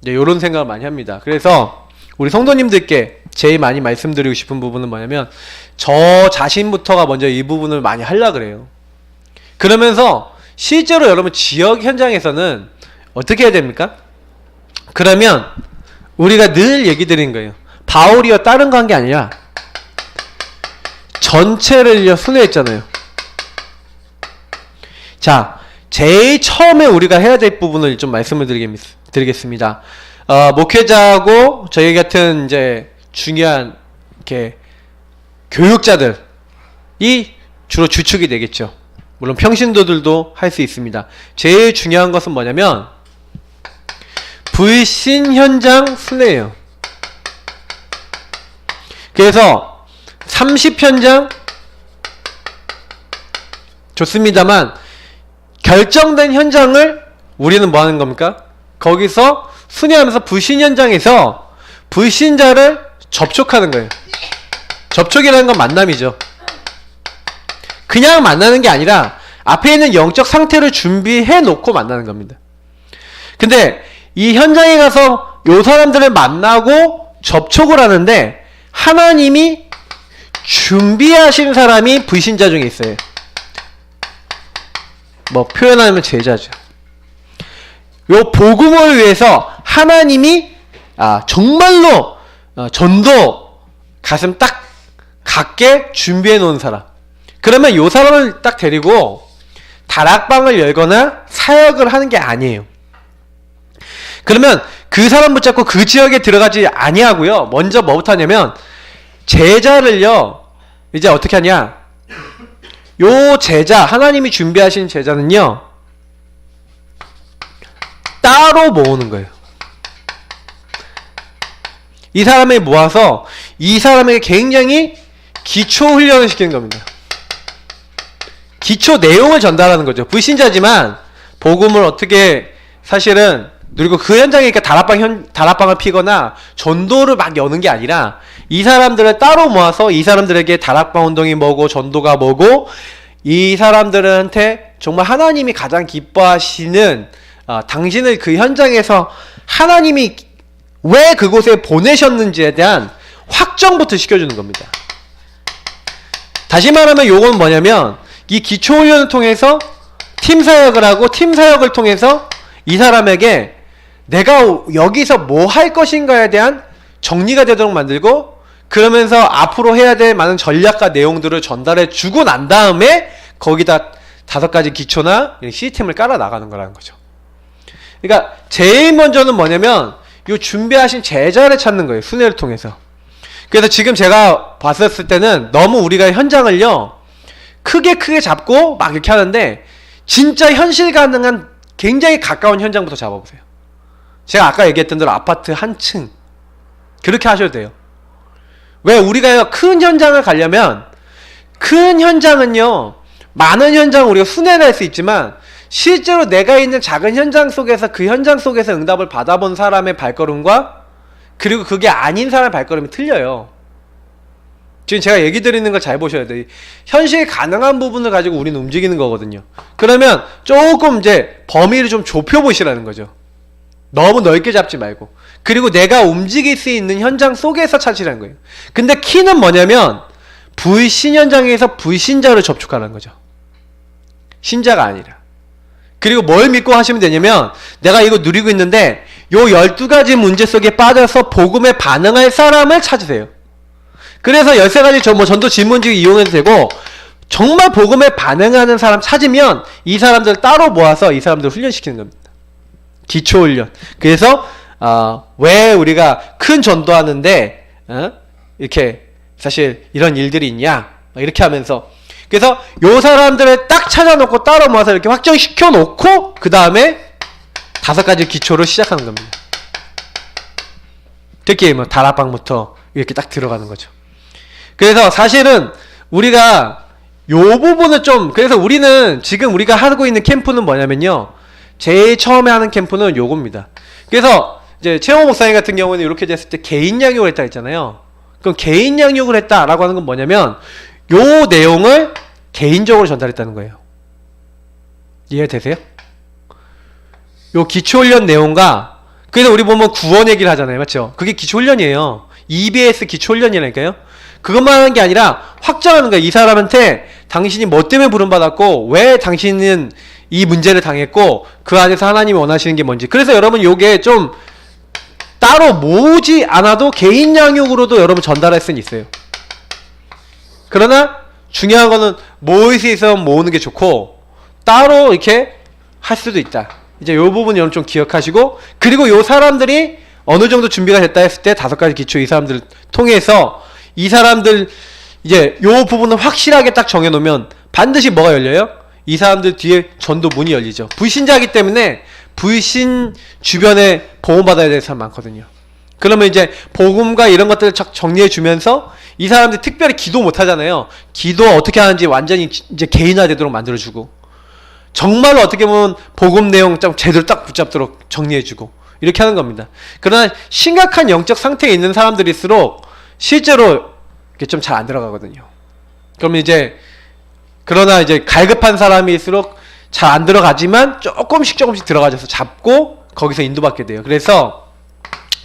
이제 요런 생각을 많이 합니다. 그래서 우리 성도님들께 제일 많이 말씀드리고 싶은 부분은 뭐냐면 저 자신부터가 먼저 이 부분을 많이 하려고 그래요. 그러면서 실제로 여러분 지역 현장에서는 어떻게 해야 됩니까? 그러면 우리가 늘 얘기 드리는 거예요. 바울이요 다른 거 한 게 아니라 전체를요 순회했잖아요. 자, 제일 처음에 우리가 해야 될 부분을 좀 말씀을 드리겠습니다. 목회자하고 저희 같은 이제 중요한 이렇게 교육자들이 주로 주축이 되겠죠. 물론 평신도들도 할 수 있습니다. 제일 중요한 것은 뭐냐면 불신 현장 순회예요. 그래서 30현장 좋습니다만 결정된 현장을 우리는 뭐 하는 겁니까? 거기서 순회하면서 불신 현장에서 불신자를 접촉하는 거예요. 접촉이라는 건 만남이죠. 그냥 만나는 게 아니라 앞에 있는 영적 상태를 준비해 놓고 만나는 겁니다. 근데 이 현장에 가서 요 사람들을 만나고 접촉을 하는데 하나님이 준비하신 사람이 불신자 중에 있어요. 뭐 표현하면 제자죠. 요 복음을 위해서 하나님이 정말로 전도 가슴 딱 갖게 준비해 놓은 사람. 그러면 요 사람을 딱 데리고 다락방을 열거나 사역을 하는 게 아니에요. 그러면 그 사람 붙잡고 그 지역에 들어가지 아니하고요. 먼저 뭐부터 하냐면 제자를요. 이제 어떻게 하냐? 요 제자, 하나님이 준비하신 제자는요. 따로 모으는 거예요. 이 사람을 모아서 이 사람에게 굉장히 기초 훈련을 시키는 겁니다. 기초 내용을 전달하는 거죠. 불신자지만 복음을 어떻게 사실은 그리고 그 현장에 다락방을 피거나 전도를 막 여는 게 아니라 이 사람들을 따로 모아서 이 사람들에게 다락방 운동이 뭐고 전도가 뭐고 이 사람들한테 정말 하나님이 가장 기뻐하시는 당신을 그 현장에서 하나님이 왜 그곳에 보내셨는지에 대한 확정부터 시켜주는 겁니다. 다시 말하면 요건 뭐냐면 이 기초훈련을 통해서 팀 사역을 하고 팀 사역을 통해서 이 사람에게 내가 여기서 뭐 할 것인가에 대한 정리가 되도록 만들고 그러면서 앞으로 해야 될 많은 전략과 내용들을 전달해 주고 난 다음에 거기다 5가지 기초나 시스템을 깔아 나가는 거라는 거죠. 그러니까 제일 먼저는 뭐냐면 요 준비하신 제자를 찾는 거예요. 순회를 통해서. 그래서 지금 제가 봤었을 때는 너무 우리가 현장을요 크게 잡고 막 이렇게 하는데 진짜 현실 가능한 굉장히 가까운 현장부터 잡아보세요. 제가 아까 얘기했던 대로 아파트 한 층 그렇게 하셔도 돼요. 왜 우리가 큰 현장을 가려면 큰 현장은요 많은 현장을 우리가 순회를 할 수 있지만 실제로 내가 있는 작은 현장 속에서 그 현장 속에서 응답을 받아본 사람의 발걸음과 그리고 그게 아닌 사람의 발걸음이 틀려요. 지금 제가 얘기 드리는 걸 잘 보셔야 돼요. 현실 가능한 부분을 가지고 우리는 움직이는 거거든요. 그러면 조금 이제 범위를 좀 좁혀보시라는 거죠. 너무 넓게 잡지 말고. 그리고 내가 움직일 수 있는 현장 속에서 찾으라는 거예요. 근데 키는 뭐냐면 불신 현장에서 불신자를 접촉하는 거죠. 신자가 아니라. 그리고 뭘 믿고 하시면 되냐면 내가 이거 누리고 있는데 요 12가지 문제 속에 빠져서 복음에 반응할 사람을 찾으세요. 그래서 13가지 전도 질문지를 이용해도 되고 정말 복음에 반응하는 사람 찾으면 이 사람들 따로 모아서 이 사람들 훈련시키는 겁니다. 기초훈련. 그래서 왜 우리가 큰 전도하는데 이렇게 사실 이런 일들이 있냐 이렇게 하면서 그래서 요 사람들을 딱 찾아놓고 따로 모아서 이렇게 확정시켜 놓고 그 다음에 5가지 기초로 시작하는 겁니다. 특히 뭐 다락방부터 이렇게 딱 들어가는 거죠. 그래서 사실은 우리가 요 부분을 좀 그래서 우리는 지금 우리가 하고 있는 캠프는 뭐냐면요. 제일 처음에 하는 캠프는 요겁니다. 그래서 이제 최홍호 목사님 같은 경우는 이렇게 됐을 때 개인 양육을 했다 했잖아요. 그럼 개인 양육을 했다라고 하는 건 뭐냐면 요 내용을 개인적으로 전달했다는 거예요. 이해되세요? 요 기초훈련 내용과 그래서 우리 보면 구원 얘기를 하잖아요. 맞죠? 그게 기초훈련이에요. EBS 기초훈련이라니까요. 그것만 하는 게 아니라 확정하는 거예요. 이 사람한테 당신이 뭐 때문에 부름받았고 왜 당신은 이 문제를 당했고 그 안에서 하나님이 원하시는 게 뭔지. 그래서 여러분 요게 좀 따로 모으지 않아도 개인 양육으로도 여러분 전달할 수는 있어요. 그러나 중요한 거는 모을 수 있으면 모으는 게 좋고 따로 이렇게 할 수도 있다. 이제 요 부분 여러분 좀 기억하시고 그리고 요 사람들이 어느 정도 준비가 됐다 했을 때 5가지 기초 이 사람들을 통해서 이 사람들 이제 요 부분을 확실하게 딱 정해놓으면 반드시 뭐가 열려요? 이 사람들 뒤에 전도 문이 열리죠. 불신자이기 때문에 불신 주변에 보호받아야 될 사람 많거든요. 그러면 이제 복음과 이런 것들을 정리해 주면서 이 사람들이 특별히 기도 못 하잖아요. 기도 어떻게 하는지 완전히 이제 개인화되도록 만들어주고 정말로 어떻게 보면 복음 내용 좀 제대로 딱 붙잡도록 정리해주고 이렇게 하는 겁니다. 그러나 심각한 영적 상태에 있는 사람들일수록 실제로 이게 좀 잘 안 들어가거든요. 그러면 이제 그러나 이제 갈급한 사람일수록 잘 안 들어가지만 조금씩 들어가져서 잡고 거기서 인도받게 돼요. 그래서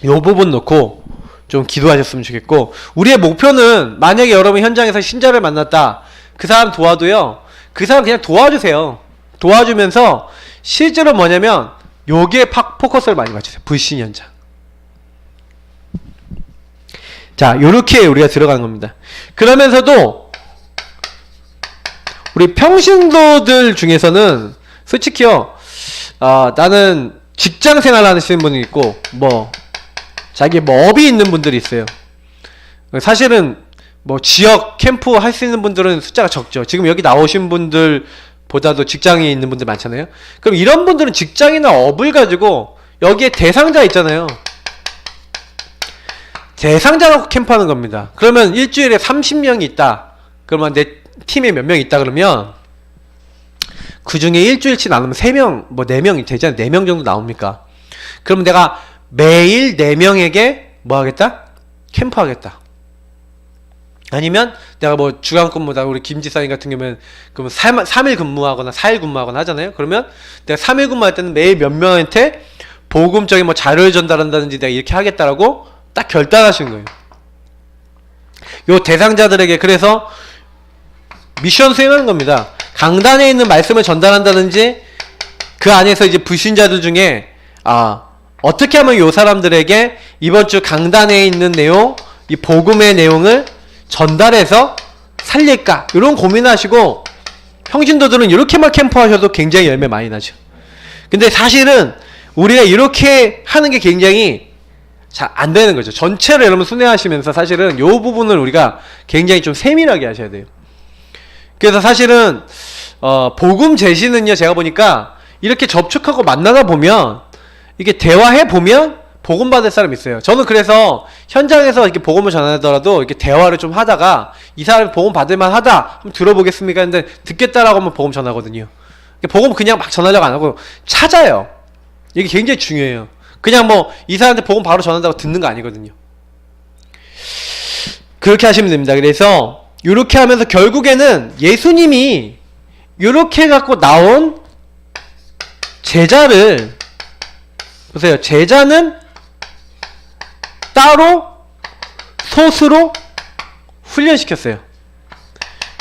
요 부분 놓고 좀 기도하셨으면 좋겠고, 우리의 목표는 만약에 여러분 현장에서 신자를 만났다, 그 사람 도와도요, 그 사람 그냥 도와주세요. 도와주면서 실제로 뭐냐면 요게 포커스를 많이 맞추세요. 불신 현장. 자, 요렇게 우리가 들어가는 겁니다. 그러면서도 우리 평신도들 중에서는 솔직히요, 나는 직장 생활 하시는 분이 있고, 자기 업이 있는 분들이 있어요. 사실은 지역 캠프 할 수 있는 분들은 숫자가 적죠. 지금 여기 나오신 분들보다도 직장이 있는 분들 많잖아요. 그럼 이런 분들은 직장이나 업을 가지고 여기에 대상자 있잖아요. 대상자 놓고 캠프하는 겁니다. 그러면 일주일에 30명이 있다. 그러면 내 팀에 몇 명 있다 그러면 그 중에 일주일치 나누면 3명, 4명이 되잖아요. 4명 정도 나옵니까? 그러면 내가 매일 4명에게 뭐 하겠다? 캠프 하겠다. 아니면 내가 주간 근무다, 우리 김지사님 같은 경우는 그러면 3일 근무하거나 4일 근무하거나 하잖아요. 그러면 내가 3일 근무할 때는 매일 몇 명한테 복음적인 자료를 전달한다든지 내가 이렇게 하겠다라고 딱 결단하시는 거예요. 요 대상자들에게 그래서 미션 수행하는 겁니다. 강단에 있는 말씀을 전달한다든지 그 안에서 이제 불신자들 중에 어떻게 하면 요 사람들에게 이번 주 강단에 있는 내용, 이 복음의 내용을 전달해서 살릴까? 이런 고민하시고, 평신도들은 이렇게만 캠프하셔도 굉장히 열매 많이 나죠. 근데 사실은 우리가 이렇게 하는 게 굉장히 잘 안 되는 거죠. 전체를 여러분 순회하시면서 사실은 요 부분을 우리가 굉장히 좀 세밀하게 하셔야 돼요. 그래서 사실은 복음 제시는요, 제가 보니까 이렇게 접촉하고 만나다 보면 이게 대화해 보면 복음 받을 사람이 있어요. 저는 그래서 현장에서 이렇게 복음을 전하더라도 이렇게 대화를 좀 하다가 이 사람이 복음 받을 만하다, 한번 들어보겠습니까? 했는데 듣겠다라고 하면 복음 전하거든요. 복음 그냥 막 전하려고 안 하고 찾아요. 이게 굉장히 중요해요. 그냥 이 사람한테 복음 바로 전한다고 듣는 거 아니거든요. 그렇게 하시면 됩니다. 그래서 이렇게 하면서 결국에는 예수님이 이렇게 갖고 나온 제자를 보세요. 제자는 따로 소수로 훈련시켰어요.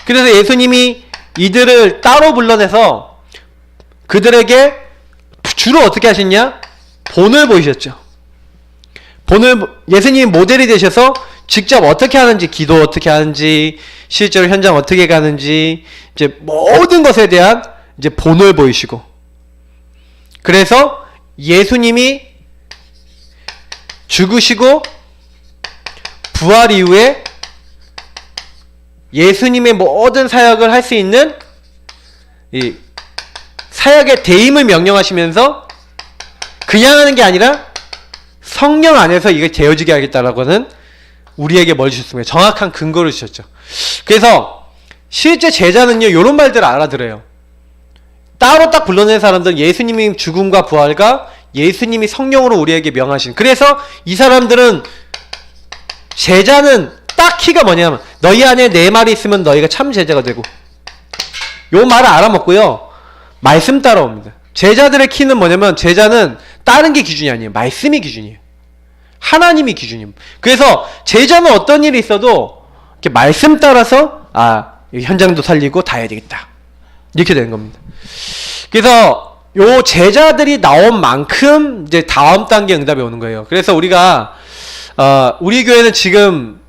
그래서 예수님이 이들을 따로 불러내서 그들에게 주로 어떻게 하셨냐? 본을 보이셨죠. 예수님이 모델이 되셔서 직접 어떻게 하는지, 기도 어떻게 하는지, 실제로 현장 어떻게 가는지, 이제 모든 것에 대한 이제 본을 보이시고, 그래서 예수님이 죽으시고 부활 이후에 예수님의 모든 사역을 할 수 있는 이 사역의 대임을 명령하시면서 그냥 하는 게 아니라 성령 안에서 이게 되어지게 하겠다라고 하는 우리에게 뭘 주셨습니까? 정확한 근거를 주셨죠. 그래서 실제 제자는요, 요런 말들을 알아들어요. 따로 딱 불러낸 사람들은 예수님이 죽음과 부활과 예수님이 성령으로 우리에게 명하신, 그래서 이 사람들은 제자는 딱 키가 뭐냐면 너희 안에 내 말이 있으면 너희가 참 제자가 되고, 요 말을 알아먹고요 말씀 따라옵니다. 제자들의 키는 뭐냐면 제자는 다른 게 기준이 아니에요. 말씀이 기준이에요. 하나님이 기준이에요. 그래서 제자는 어떤 일이 있어도 이렇게 말씀 따라서 현장도 살리고 다 해야 되겠다, 이렇게 되는 겁니다. 그래서 요 제자들이 나온 만큼 이제 다음 단계 응답이 오는 거예요. 그래서 우리가 우리 교회는 지금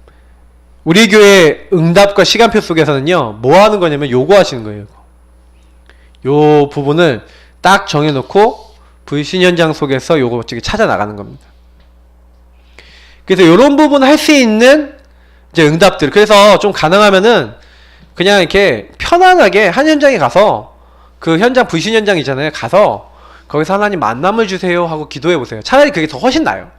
우리 교회 응답과 시간표 속에서는요 뭐 하는 거냐면 요거 하시는 거예요. 요 부분을 딱 정해놓고 불신 현장 속에서 요거 어떻게 찾아 나가는 겁니다. 그래서 요런 부분 할 수 있는 이제 응답들, 그래서 좀 가능하면은 그냥 이렇게 편안하게 한 현장에 가서 그 현장 불신 현장이잖아요. 가서 거기서 하나님 만남을 주세요 하고 기도해 보세요. 차라리 그게 더 훨씬 나아요.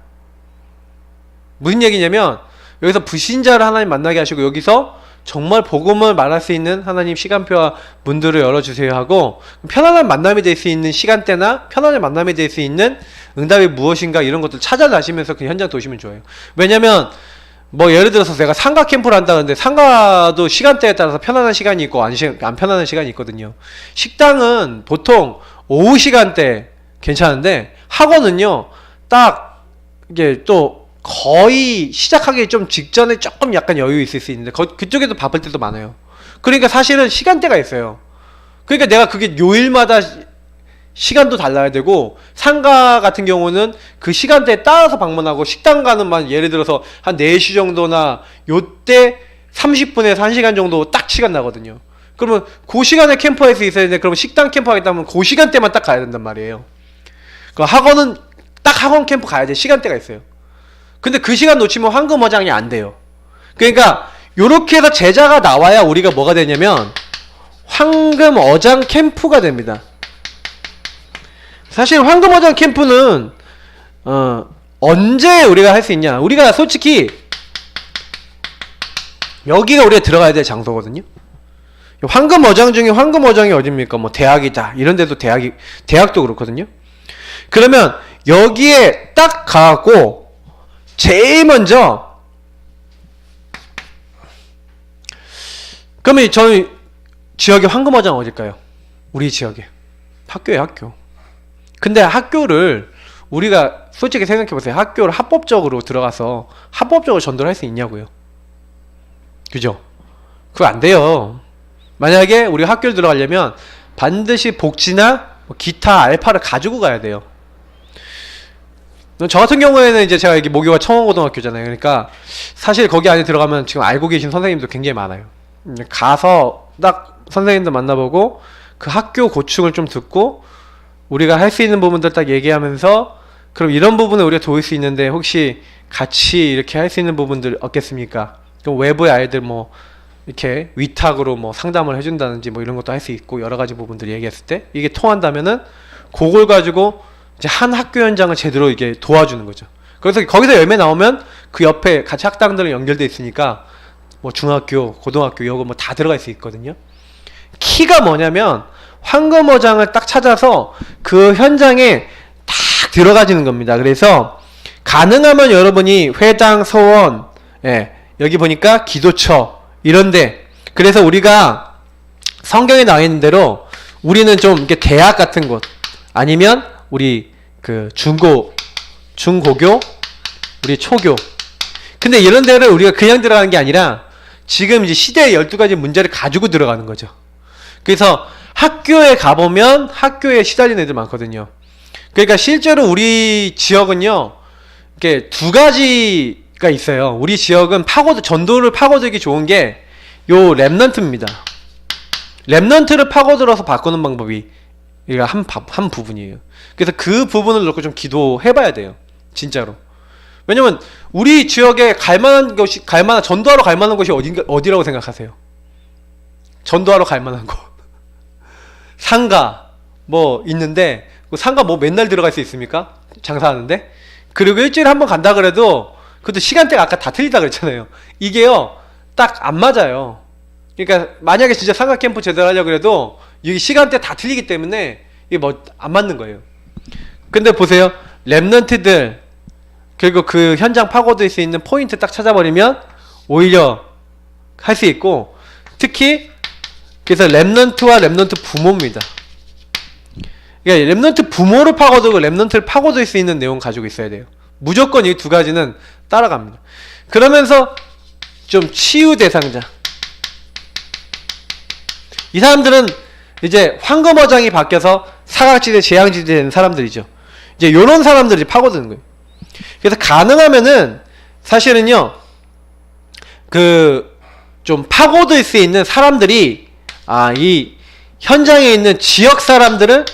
무슨 얘기냐면 여기서 불신자를 하나님 만나게 하시고 여기서 정말 복음을 말할 수 있는 하나님 시간표와 문들을 열어주세요 하고, 편안한 만남이 될 수 있는 시간대나 편안한 만남이 될 수 있는 응답이 무엇인가 이런 것들 찾아다니면서 그 현장 도시면 좋아요. 왜냐면 뭐 예를 들어서 내가 상가 캠프를 한다는데 상가도 시간대에 따라서 편안한 시간이 있고 안 편안한 시간이 있거든요. 식당은 보통 오후 시간대 괜찮은데 학원은요 딱 이게 또 거의 시작하기 좀 직전에 조금 약간 여유 있을 수 있는데 그쪽에도 바쁠 때도 많아요. 그러니까 사실은 시간대가 있어요. 그러니까 내가 그게 요일마다 시간도 달라야 되고, 상가 같은 경우는 그 시간대에 따라서 방문하고, 식당 가는 만 예를 들어서 한 4시 정도나 요때 30분에서 1시간 정도 딱 시간 나거든요. 그러면 그 시간에 캠프에서 있어야 되는데, 그러면 식당 캠프 하겠다면 그 시간대만 딱 가야 된단 말이에요. 그 학원은 딱 학원 캠프 가야 돼. 시간대가 있어요. 근데 그 시간 놓치면 황금어장이 안 돼요. 그러니까 요렇게 해서 제자가 나와야 우리가 뭐가 되냐면 황금어장 캠프가 됩니다. 사실 황금어장 캠프는 언제 우리가 할 수 있냐, 우리가 솔직히 여기가 우리가 들어가야 될 장소거든요. 황금어장 중에 황금어장이 어딥니까? 뭐 대학이다 이런 데도 대학도 그렇거든요. 그러면 여기에 딱 가고 제일 먼저, 그러면 저희 지역의 황금어장 어딜까요? 우리 지역에 학교에 학교. 근데 학교를 우리가 솔직히 생각해보세요. 학교를 합법적으로 들어가서 합법적으로 전도를 할 수 있냐고요. 그죠? 그거 안 돼요. 만약에 우리가 학교를 들어가려면 반드시 복지나 기타 알파를 가지고 가야 돼요. 저 같은 경우에는 이제 제가 여기 모교가 청원고등학교잖아요. 그러니까 사실 거기 안에 들어가면 지금 알고 계신 선생님도 굉장히 많아요. 가서 딱 선생님들 만나보고 그 학교 고충을 좀 듣고 우리가 할 수 있는 부분들 딱 얘기하면서, 그럼 이런 부분을 우리가 도울 수 있는데 혹시 같이 이렇게 할 수 있는 부분들 없겠습니까? 그럼 외부의 아이들 뭐 이렇게 위탁으로 뭐 상담을 해준다든지 뭐 이런 것도 할 수 있고, 여러 가지 부분들 얘기했을 때 이게 통한다면은 그걸 가지고 이제 한 학교 현장을 제대로 이게 도와주는 거죠. 그래서 거기서 열매 나오면 그 옆에 같이 학당들은 연결돼 있으니까 뭐 중학교, 고등학교 이거 뭐 다 들어갈 수 있거든요. 키가 뭐냐면 황금어장을 딱 찾아서 그 현장에 딱 들어가지는 겁니다. 그래서 가능하면 여러분이 회당, 서원, 여기 보니까 기도처 이런데, 그래서 우리가 성경에 나와 있는 대로 우리는 좀 이렇게 대학 같은 곳, 아니면 우리 그 중고교, 우리 초교. 근데 이런 데를 우리가 그냥 들어가는 게 아니라 지금 이제 시대의 12가지 문제를 가지고 들어가는 거죠. 그래서 학교에 가보면 학교에 시달리는 애들 많거든요. 그러니까 실제로 우리 지역은요, 이렇게 2가지가 있어요. 우리 지역은 전도를 파고들기 좋은 게 요 랩넌트입니다. 랩넌트를 파고들어서 바꾸는 방법이 한 부분이에요. 그래서 그 부분을 놓고 좀 기도해봐야 돼요. 진짜로. 왜냐면 우리 지역에 전도하러 갈 만한 곳이 어디라고 생각하세요? 전도하러 갈 만한 곳. 상가 뭐 있는데 그 상가 뭐 맨날 들어갈 수 있습니까? 장사하는데. 그리고 일주일에 한 번 간다 그래도 그것도 시간대가 아까 다 틀리다 그랬잖아요. 이게요 딱 안 맞아요. 그러니까 만약에 진짜 상가 캠프 제대로 하려고 해도 이 시간대 다 틀리기 때문에 이게 뭐 안 맞는 거예요. 근데 보세요, 랩넌트들 그리고 그 현장 파고들 수 있는 포인트 딱 찾아버리면 오히려 할 수 있고, 특히 그래서 랩넌트와 랩넌트 부모입니다. 그러니까 랩넌트 부모를 파고들고 랩넌트를 파고들 수 있는 내용 가지고 있어야 돼요. 무조건 이 2가지는 따라갑니다. 그러면서 좀 치유 대상자, 이 사람들은 이제 황금어장이 바뀌어서 사각지대, 재앙지대 되는 사람들이죠. 이제 요런 사람들이 파고드는 거예요. 그래서 가능하면은 사실은요 그 좀 파고들 수 있는 사람들이 이 현장에 있는 지역 사람들을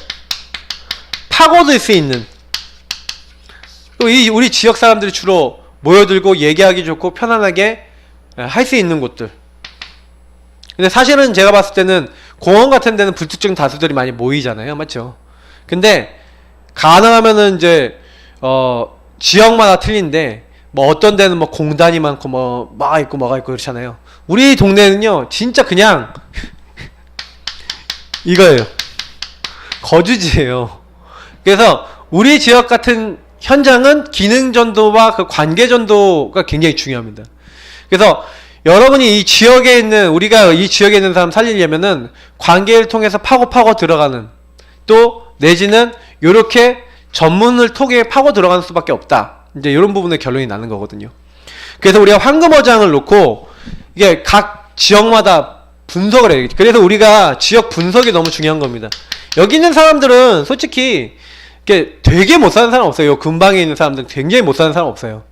파고들 수 있는, 우리 지역 사람들이 주로 모여들고 얘기하기 좋고 편안하게 할 수 있는 곳들. 근데 사실은 제가 봤을 때는 공원 같은 데는 불특정 다수들이 많이 모이잖아요. 맞죠? 근데 가능하면은 이제 지역마다 틀린데 뭐 어떤 데는 뭐 공단이 많고 뭐가 있고 그렇잖아요. 우리 동네는요 진짜 그냥 이거예요. 거주지예요. 그래서 우리 지역 같은 현장은 기능전도와 그 관계전도가 굉장히 중요합니다. 그래서 여러분이 이 지역에 있는, 우리가 이 지역에 있는 사람 살리려면은 관계를 통해서 파고 들어가는, 또 내지는 요렇게 전문을 통해 파고 들어가는 수밖에 없다. 이제 이런 부분의 결론이 나는 거거든요. 그래서 우리가 황금어장을 놓고 이게 각 지역마다 분석을 해요. 그래서 우리가 지역 분석이 너무 중요한 겁니다. 여기 있는 사람들은 솔직히 이게 되게 못 사는 사람 없어요. 요 근방에 있는 사람들은 굉장히 못 사는 사람 없어요.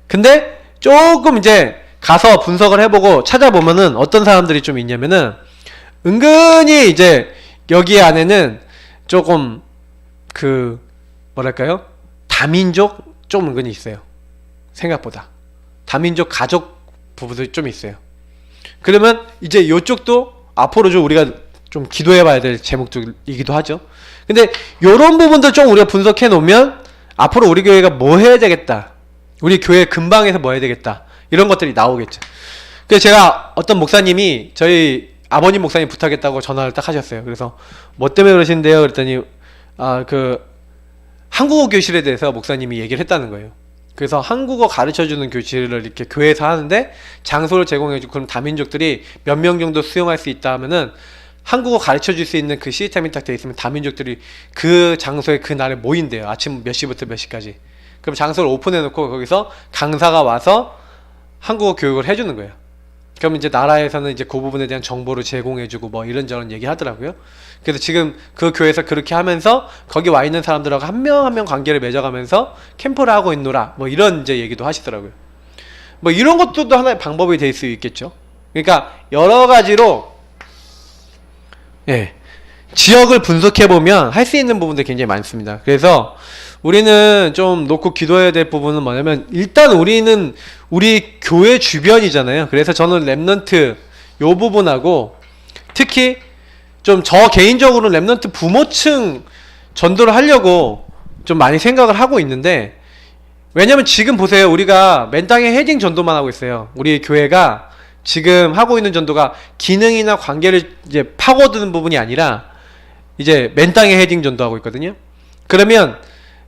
근데 조금 이제 가서 분석을 해보고 찾아보면은 어떤 사람들이 좀 있냐면은 은근히 이제 여기 안에는 조금 그 뭐랄까요? 다민족 좀 은근히 있어요. 생각보다 다민족 가족 부부들이 좀 있어요. 그러면 이제 요쪽도 앞으로 좀 우리가 좀 기도해 봐야 될 제목이기도 하죠. 근데 요런 부분들 좀 우리가 분석해 놓으면 앞으로 우리 교회가 뭐 해야 되겠다, 우리 교회 근방에서 뭐 해야 되겠다, 이런 것들이 나오겠죠. 그래서 제가 어떤 목사님이 저희 아버님 목사님 부탁했다고 전화를 딱 하셨어요. 그래서 뭐 때문에 그러신데요? 그랬더니 그 한국어 교실에 대해서 목사님이 얘기를 했다는 거예요. 그래서 한국어 가르쳐주는 교실을 이렇게 교회에서 하는데 장소를 제공해주고, 그럼 다민족들이 몇 명 정도 수용할 수 있다 하면은 한국어 가르쳐줄 수 있는 그 시스템이 딱 되어 있으면 다민족들이 그 장소에 그 날에 모인대요. 아침 몇 시부터 몇 시까지. 그럼 장소를 오픈해놓고 거기서 강사가 와서 한국어 교육을 해주는 거예요. 그럼 이제 나라에서는 이제 그 부분에 대한 정보를 제공해주고 뭐 이런저런 얘기 하더라고요. 그래서 지금 그 교회에서 그렇게 하면서 거기 와 있는 사람들하고 한 명 한 명 관계를 맺어가면서 캠프를 하고 있노라, 뭐 이런 이제 얘기도 하시더라고요. 뭐 이런 것도 하나의 방법이 될 수 있겠죠. 그러니까 여러 가지로 지역을 분석해보면 할 수 있는 부분들이 굉장히 많습니다. 그래서 우리는 좀 놓고 기도해야 될 부분은 뭐냐면, 일단 우리는 우리 교회 주변이잖아요. 그래서 저는 랩넌트 요 부분하고, 특히 좀 저 개인적으로 랩넌트 부모층 전도를 하려고 좀 많이 생각을 하고 있는데, 왜냐면 지금 보세요. 우리가 맨 땅에 헤딩 전도만 하고 있어요. 우리 교회가 지금 하고 있는 전도가 기능이나 관계를 이제 파고드는 부분이 아니라 이제 맨 땅에 헤딩 전도하고 있거든요. 그러면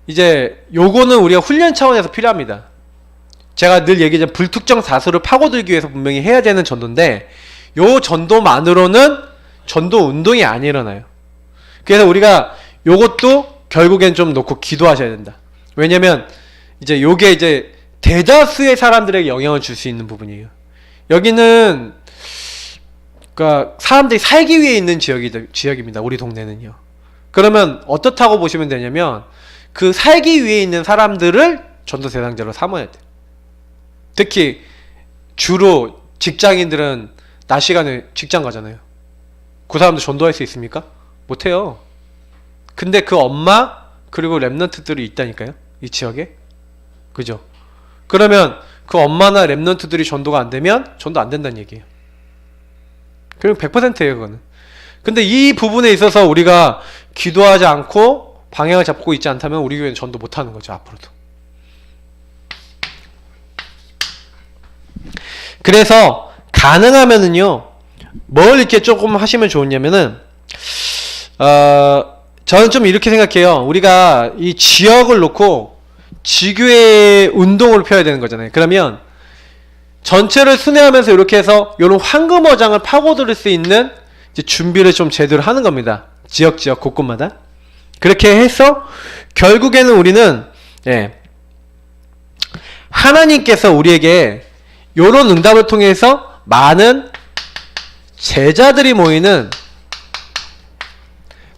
이제 요거는 우리가 훈련 차원에서 필요합니다. 제가 늘 얘기하자면 불특정 다수를 파고들기 위해서 분명히 해야 되는 전도인데, 요 전도만으로는 전도 운동이 안 일어나요. 그래서 우리가 요것도 결국엔 좀 놓고 기도하셔야 된다. 왜냐면 이제 요게 이제 대다수의 사람들에게 영향을 줄 수 있는 부분이에요. 여기는 그러니까 사람들이 살기 위해 있는 지역입니다. 우리 동네는요. 그러면 어떻다고 보시면 되냐면, 그 살기 위해 있는 사람들을 전도 대상자로 삼아야 돼. 특히 주로 직장인들은 낮 시간에 직장 가잖아요. 그 사람들 전도할 수 있습니까? 못해요. 근데 그 엄마 그리고 랩넌트들이 있다니까요, 이 지역에. 그죠? 그러면 그 엄마나 랩넌트들이 전도가 안 되면 전도 안 된다는 얘기예요. 그럼 100%예요, 그거는. 근데 이 부분에 있어서 우리가 기도하지 않고 방향을 잡고 있지 않다면 우리 교회는 전도 못 하는 거죠, 앞으로도. 그래서 가능하면은요, 뭘 이렇게 조금 하시면 좋으냐면은, 저는 좀 이렇게 생각해요. 우리가 이 지역을 놓고 지교의 운동을 펴야 되는 거잖아요. 그러면 전체를 순회하면서 이렇게 해서 이런 황금어장을 파고들 수 있는 이제 준비를 좀 제대로 하는 겁니다. 지역 곳곳마다. 그렇게 해서 결국에는 우리는 하나님께서 우리에게 이런 응답을 통해서 많은 제자들이 모이는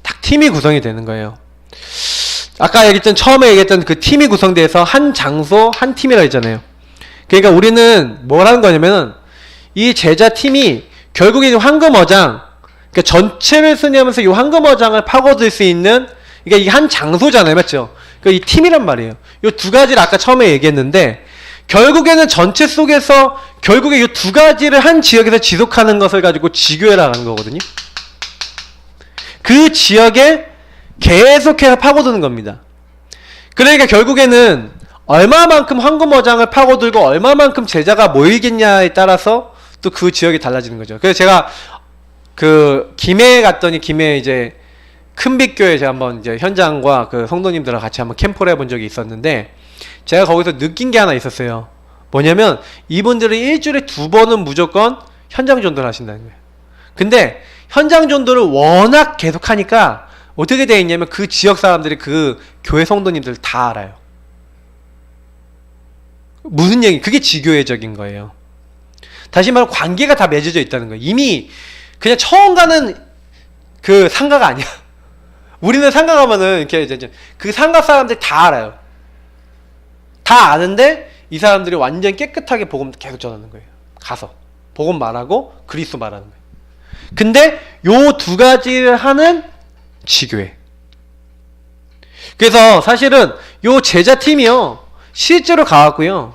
딱 팀이 구성이 되는 거예요. 아까 처음에 얘기했던 그 팀이 구성돼서 한 장소 한 팀이라 했잖아요. 그러니까 우리는 뭘 하는 거냐면은, 이 제자 팀이 결국에 황금어장, 그러니까 전체를 순회하면서 이 황금어장을 파고들 수 있는, 그러니까 이게 한 장소잖아요, 맞죠? 그러니까 이 팀이란 말이에요. 이 두 가지를 아까 처음에 얘기했는데, 결국에는 전체 속에서 결국에 이 두 가지를 한 지역에서 지속하는 것을 가지고 지교회라고 하는 거거든요. 그 지역에 계속해서 파고드는 겁니다. 그러니까 결국에는 얼마만큼 황금어장을 파고들고 얼마만큼 제자가 모이겠냐에 따라서 또 그 지역이 달라지는 거죠. 그래서 제가 그 김해에 갔더니 김해 이제 큰빛교회 제가 한번 이제 현장과 그 성도님들과 같이 한번 캠프를 해본 적이 있었는데 제가 거기서 느낀 게 하나 있었어요. 뭐냐면 이분들은 일주일에 2번은 무조건 현장 전도를 하신다는 거예요. 근데 현장 전도를 워낙 계속 하니까 어떻게 되어 있냐면 그 지역 사람들이 그 교회 성도님들 다 알아요. 무슨 얘기? 그게 지교회적인 거예요. 다시 말하면 관계가 다 맺어져 있다는 거예요. 이미 그냥 처음 가는 그 상가가 아니야. 우리는 상가 가면은 이렇게 이제 그 상가 사람들이 다 알아요. 다 아는데 이 사람들이 완전 깨끗하게 복음 계속 전하는 거예요. 가서 복음 말하고 그리스도 말하는 거예요. 근데 요 두 가지를 하는 지교회. 그래서 사실은 요 제자팀이요 실제로 가갖고요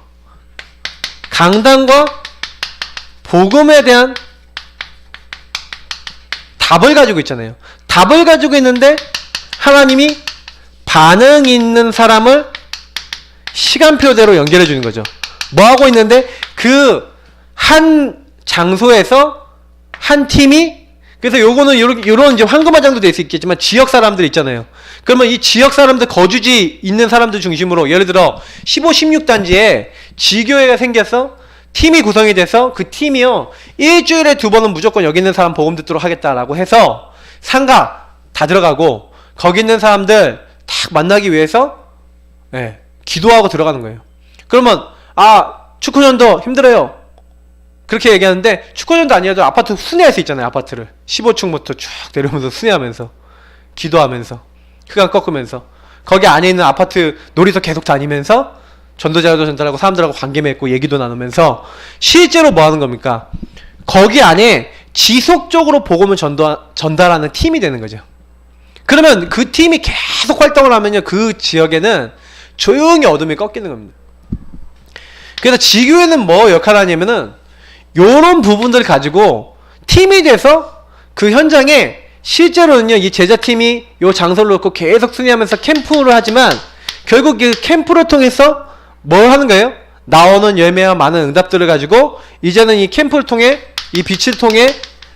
강단과 복음에 대한 답을 가지고 있잖아요. 답을 가지고 있는데 하나님이 반응 있는 사람을 시간표대로 연결해 주는 거죠. 뭐 하고 있는데 그 한 장소에서 한 팀이, 그래서 요거는 요런 이제 황금화장도 될 수 있겠지만 지역 사람들 있잖아요. 그러면 이 지역 사람들 거주지 있는 사람들 중심으로 예를 들어 15, 16단지에 지교회가 생겨서 팀이 구성이 돼서 그 팀이요 일주일에 2번은 무조건 여기 있는 사람 복음 듣도록 하겠다라고 해서 상가 다 들어가고 거기 있는 사람들 딱 만나기 위해서 기도하고 들어가는 거예요. 그러면 축구전도 힘들어요 그렇게 얘기하는데, 축구전도 아니어도 아파트 순회할 수 있잖아요. 아파트를 15층부터 쭉 내려오면서 순회하면서 기도하면서 흑암 꺾으면서 거기 안에 있는 아파트 놀이터 계속 다니면서 전도자료도 전달하고 사람들하고 관계 맺고 얘기도 나누면서 실제로 뭐 하는 겁니까? 거기 안에 지속적으로 복음을 전달하는 팀이 되는 거죠. 그러면 그 팀이 계속 활동을 하면요 그 지역에는 조용히 어둠이 꺾이는 겁니다. 그래서 지교회는 뭐 역할을 하냐면은 요런 부분들을 가지고 팀이 돼서 그 현장에 실제로는요 이 제자팀이 요 장소를 놓고 계속 순회하면서 캠프를 하지만 결국 이 캠프를 통해서 뭘 하는 거예요? 나오는 열매와 많은 응답들을 가지고 이제는 이 캠프를 통해 이 빛을 통해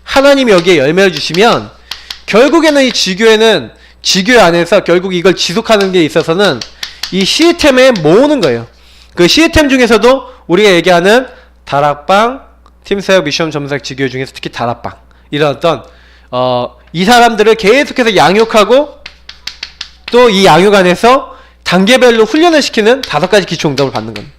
하나님이 여기에 열매를 주시면 결국에는 이 지교회는 지교회 안에서 결국 이걸 지속하는 게 있어서는 이 시스템에 모으는 거예요. 그 시스템 중에서도 우리가 얘기하는 다락방, 팀사역, 미션, 점사역, 지교회 중에서 특히 다락방 이런 어떤 이 사람들을 계속해서 양육하고 또 이 양육 안에서 단계별로 훈련을 시키는 5가지 기초응답을 받는 겁니다.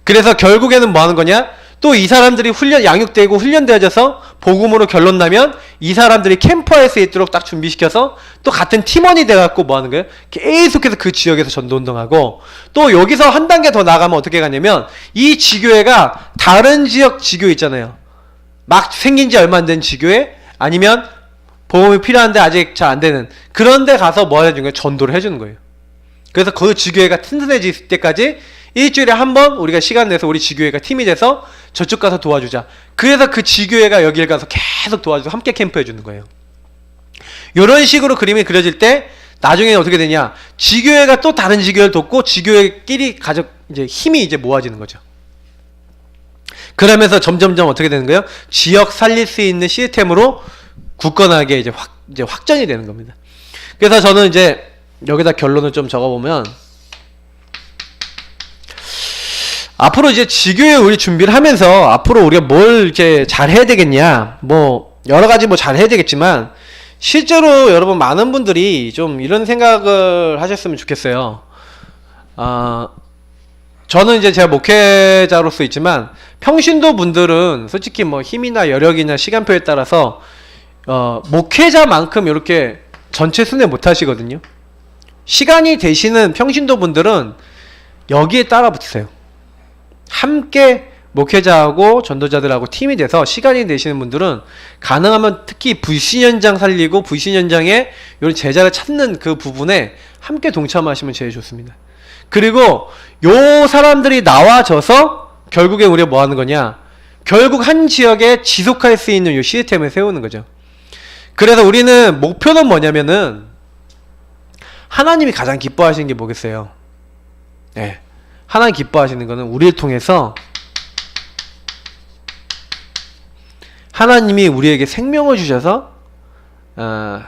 그래서 결국에는 뭐 하는 거냐? 또 이 사람들이 양육되고 훈련되어져서 복음으로 결론 나면 이 사람들이 캠프할 수 있도록 딱 준비시켜서 또 같은 팀원이 돼갖고 뭐 하는 거예요? 계속해서 그 지역에서 전도운동하고 또 여기서 한 단계 더 나가면 어떻게 가냐면 이 지교회가 다른 지역 지교회 있잖아요. 막 생긴 지 얼마 안 된 지교회 아니면 복음이 필요한데 아직 잘 안 되는 그런 데 가서 뭐 해주는 거예요? 전도를 해주는 거예요. 그래서 그 지교회가 튼튼해질 때까지 일주일에 한 번 우리가 시간 내서 우리 지교회가 팀이 돼서 저쪽 가서 도와주자. 그래서 그 지교회가 여길 가서 계속 도와주고 함께 캠프 해주는 거예요. 이런 식으로 그림이 그려질 때 나중에 어떻게 되냐? 지교회가 또 다른 지교회를 돕고 지교회끼리 이제 힘이 이제 모아지는 거죠. 그러면서 점점점 어떻게 되는 거예요? 지역 살릴 수 있는 시스템으로 굳건하게 이제 확전이 되는 겁니다. 그래서 저는 이제 여기다 결론을 좀 적어보면 앞으로 이제 지교회 우리 준비를 하면서 앞으로 우리가 뭘 이렇게 잘 해야 되겠냐, 뭐 여러 가지 뭐 잘 해야 되겠지만 실제로 여러분 많은 분들이 좀 이런 생각을 하셨으면 좋겠어요. 저는 이제 제가 목회자로서 있지만 평신도 분들은 솔직히 뭐 힘이나 여력이나 시간표에 따라서 목회자만큼 이렇게 전체 순회 못 하시거든요. 시간이 되시는 평신도 분들은 여기에 따라 붙으세요. 함께 목회자하고 전도자들하고 팀이 돼서 시간이 되시는 분들은 가능하면 특히 불신 현장 살리고 불신 현장에 이런 제자를 찾는 그 부분에 함께 동참하시면 제일 좋습니다. 그리고 요 사람들이 나와져서 결국에 우리가 뭐 하는 거냐? 결국 한 지역에 지속할 수 있는 요 시스템을 세우는 거죠. 그래서 우리는 목표는 뭐냐면은 하나님이 가장 기뻐하시는 게 뭐겠어요? 하나님 기뻐하시는 거는 우리를 통해서 하나님이 우리에게 생명을 주셔서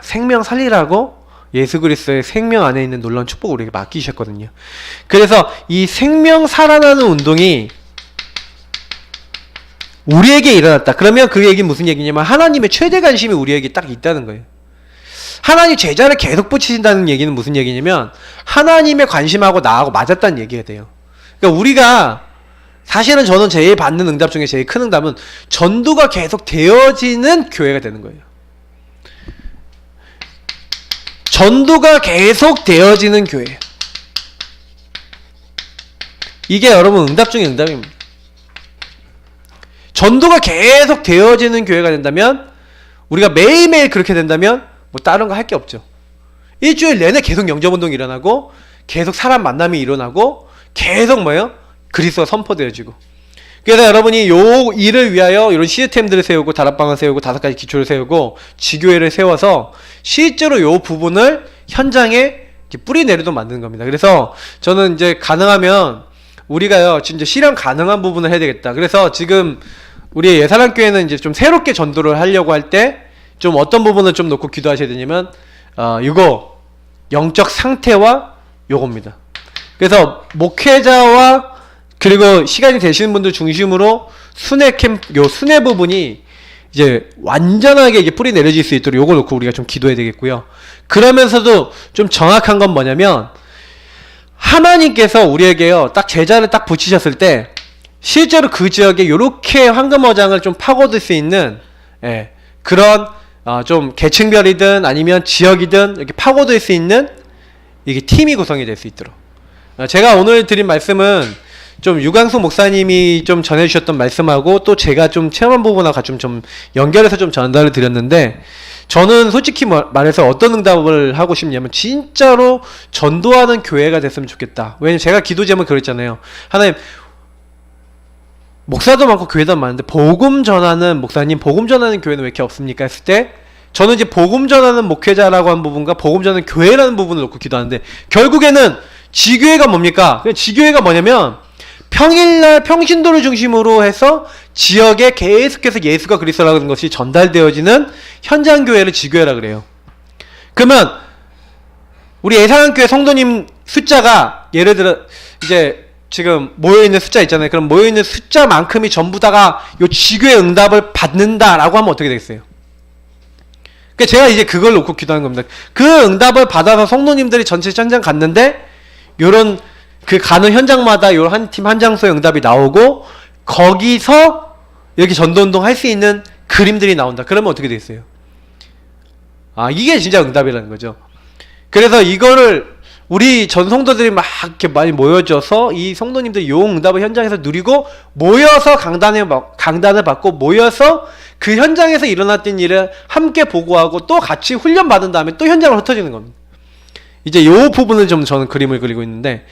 생명 살리라고 예수 그리스도의 생명 안에 있는 놀라운 축복을 우리에게 맡기셨거든요. 그래서 이 생명 살아나는 운동이 우리에게 일어났다. 그러면 그 얘기는 무슨 얘기냐면 하나님의 최대 관심이 우리에게 딱 있다는 거예요. 하나님 제자를 계속 붙이신다는 얘기는 무슨 얘기냐면 하나님의 관심하고 나하고 맞았다는 얘기가 돼요. 그러니까 우리가 사실은 저는 제일 받는 응답 중에 제일 큰 응답은 전도가 계속 되어지는 교회가 되는 거예요. 전도가 계속 되어지는 교회. 이게 여러분 응답 중에 응답입니다. 전도가 계속 되어지는 교회가 된다면 우리가 매일매일 그렇게 된다면 뭐 다른 거 할 게 없죠. 일주일 내내 계속 영접운동이 일어나고 계속 사람 만남이 일어나고 계속 뭐예요? 그리스도가 선포되어지고. 그래서 여러분이 요 일을 위하여 이런 시스템들을 세우고 다락방을 세우고 5가지 기초를 세우고 지교회를 세워서 실제로 요 부분을 현장에 뿌리 내리도 만드는 겁니다. 그래서 저는 이제 가능하면 우리가요 진짜 실현 가능한 부분을 해야 되겠다. 그래서 지금 우리 예사랑교회는 이제 좀 새롭게 전도를 하려고 할 때 좀 어떤 부분을 좀 놓고 기도하셔야 되냐면 이거 영적 상태와 요겁니다. 그래서 목회자와 그리고 시간이 되시는 분들 중심으로 순회 캠프, 요 순회 부분이 이제 완전하게 이게 뿌리 내려질 수 있도록 요걸 놓고 우리가 좀 기도해야 되겠고요. 그러면서도 좀 정확한 건 뭐냐면 하나님께서 우리에게요 딱 제자를 딱 붙이셨을 때 실제로 그 지역에 요렇게 황금어장을 좀 파고들 수 있는 그런 좀 계층별이든 아니면 지역이든 이렇게 파고들 수 있는 이게 팀이 구성이 될 수 있도록 제가 오늘 드린 말씀은 좀 유광수 목사님이 좀 전해주셨던 말씀하고 또 제가 좀 체험한 부분하고 좀 연결해서 좀 전달을 드렸는데 저는 솔직히 말해서 어떤 응답을 하고 싶냐면 진짜로 전도하는 교회가 됐으면 좋겠다. 왜냐면 제가 기도 제목 그랬잖아요. 하나님 목사도 많고 교회도 많은데 복음 전하는 목사님, 복음 전하는 교회는 왜 이렇게 없습니까? 했을 때 저는 이제 복음 전하는 목회자라고 하는 부분과 복음 전하는 교회라는 부분을 놓고 기도하는데 결국에는 지교회가 뭡니까? 지교회가 뭐냐면 평일날 평신도를 중심으로 해서 지역에 계속해서 예수가 그리스도라는 것이 전달되어지는 현장교회를 지교회라 그래요. 그러면 우리 예사랑교회 성도님 숫자가 예를 들어 이제 지금 모여있는 숫자 있잖아요. 그럼 모여있는 숫자만큼이 전부 다가 요 지교의 응답을 받는다라고 하면 어떻게 되겠어요? 그러니까 제가 이제 그걸 놓고 기도하는 겁니다. 그 응답을 받아서 성도님들이 전체 현장 갔는데 요런 그 가는 현장마다 요 한 팀 한 장소의 응답이 나오고 거기서 이렇게 전도운동 할 수 있는 그림들이 나온다. 그러면 어떻게 되겠어요? 이게 진짜 응답이라는 거죠. 그래서 이거를 우리 전 성도들이 막 이렇게 많이 모여져서 이 성도님들이 요 응답을 현장에서 누리고 모여서 강단을 받고 모여서 그 현장에서 일어났던 일을 함께 보고하고 또 같이 훈련 받은 다음에 또 현장으로 흩어지는 겁니다. 이제 요 부분을 좀 저는 그림을 그리고 있는데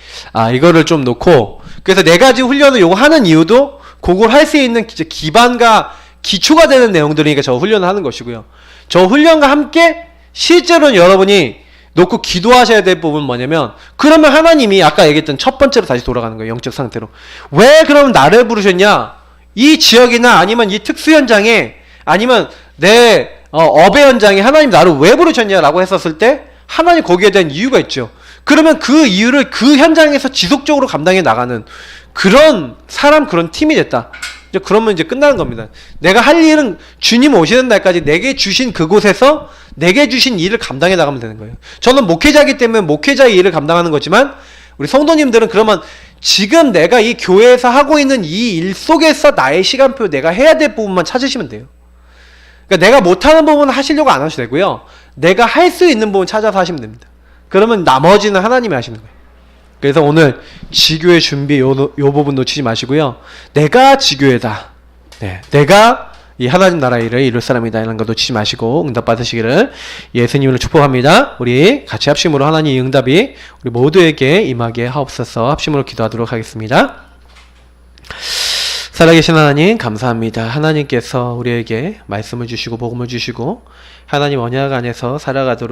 이거를 좀 놓고 그래서 4가지 훈련을 요거 하는 이유도 그걸 할 수 있는 기반과 기초가 되는 내용들이니까 저 훈련을 하는 것이고요. 저 훈련과 함께 실제로는 여러분이 놓고 기도하셔야 될 부분은 뭐냐면 그러면 하나님이 아까 얘기했던 첫 번째로 다시 돌아가는 거예요. 영적 상태로. 왜 그럼 나를 부르셨냐? 이 지역이나 아니면 이 특수 현장에 아니면 내 업의 현장에 하나님 나를 왜 부르셨냐라고 했었을 때 하나님 거기에 대한 이유가 있죠. 그러면 그 이유를 그 현장에서 지속적으로 감당해 나가는 그런 사람, 그런 팀이 됐다. 이제 그러면 이제 끝나는 겁니다. 내가 할 일은 주님 오시는 날까지 내게 주신 그곳에서 내게 주신 일을 감당해 나가면 되는 거예요. 저는 목회자이기 때문에 목회자의 일을 감당하는 거지만 우리 성도님들은 그러면 지금 내가 이 교회에서 하고 있는 이 일 속에서 나의 시간표 내가 해야 될 부분만 찾으시면 돼요. 그러니까 내가 못하는 부분은 하시려고 안 하셔도 되고요. 내가 할 수 있는 부분 찾아서 하시면 됩니다. 그러면 나머지는 하나님이 하시는 거예요. 그래서 오늘 지교회 준비 요 부분 놓치지 마시고요. 내가 지교회다. 네, 내가 이 하나님 나라의 일을 이룰 사람이다. 이런 거 놓치지 마시고 응답 받으시기를 예수님으로 축복합니다. 우리 같이 합심으로 하나님의 응답이 우리 모두에게 임하게 하옵소서. 합심으로 기도하도록 하겠습니다. 살아계신 하나님 감사합니다. 하나님께서 우리에게 말씀을 주시고 복음을 주시고 하나님 언약 안에서 살아가도록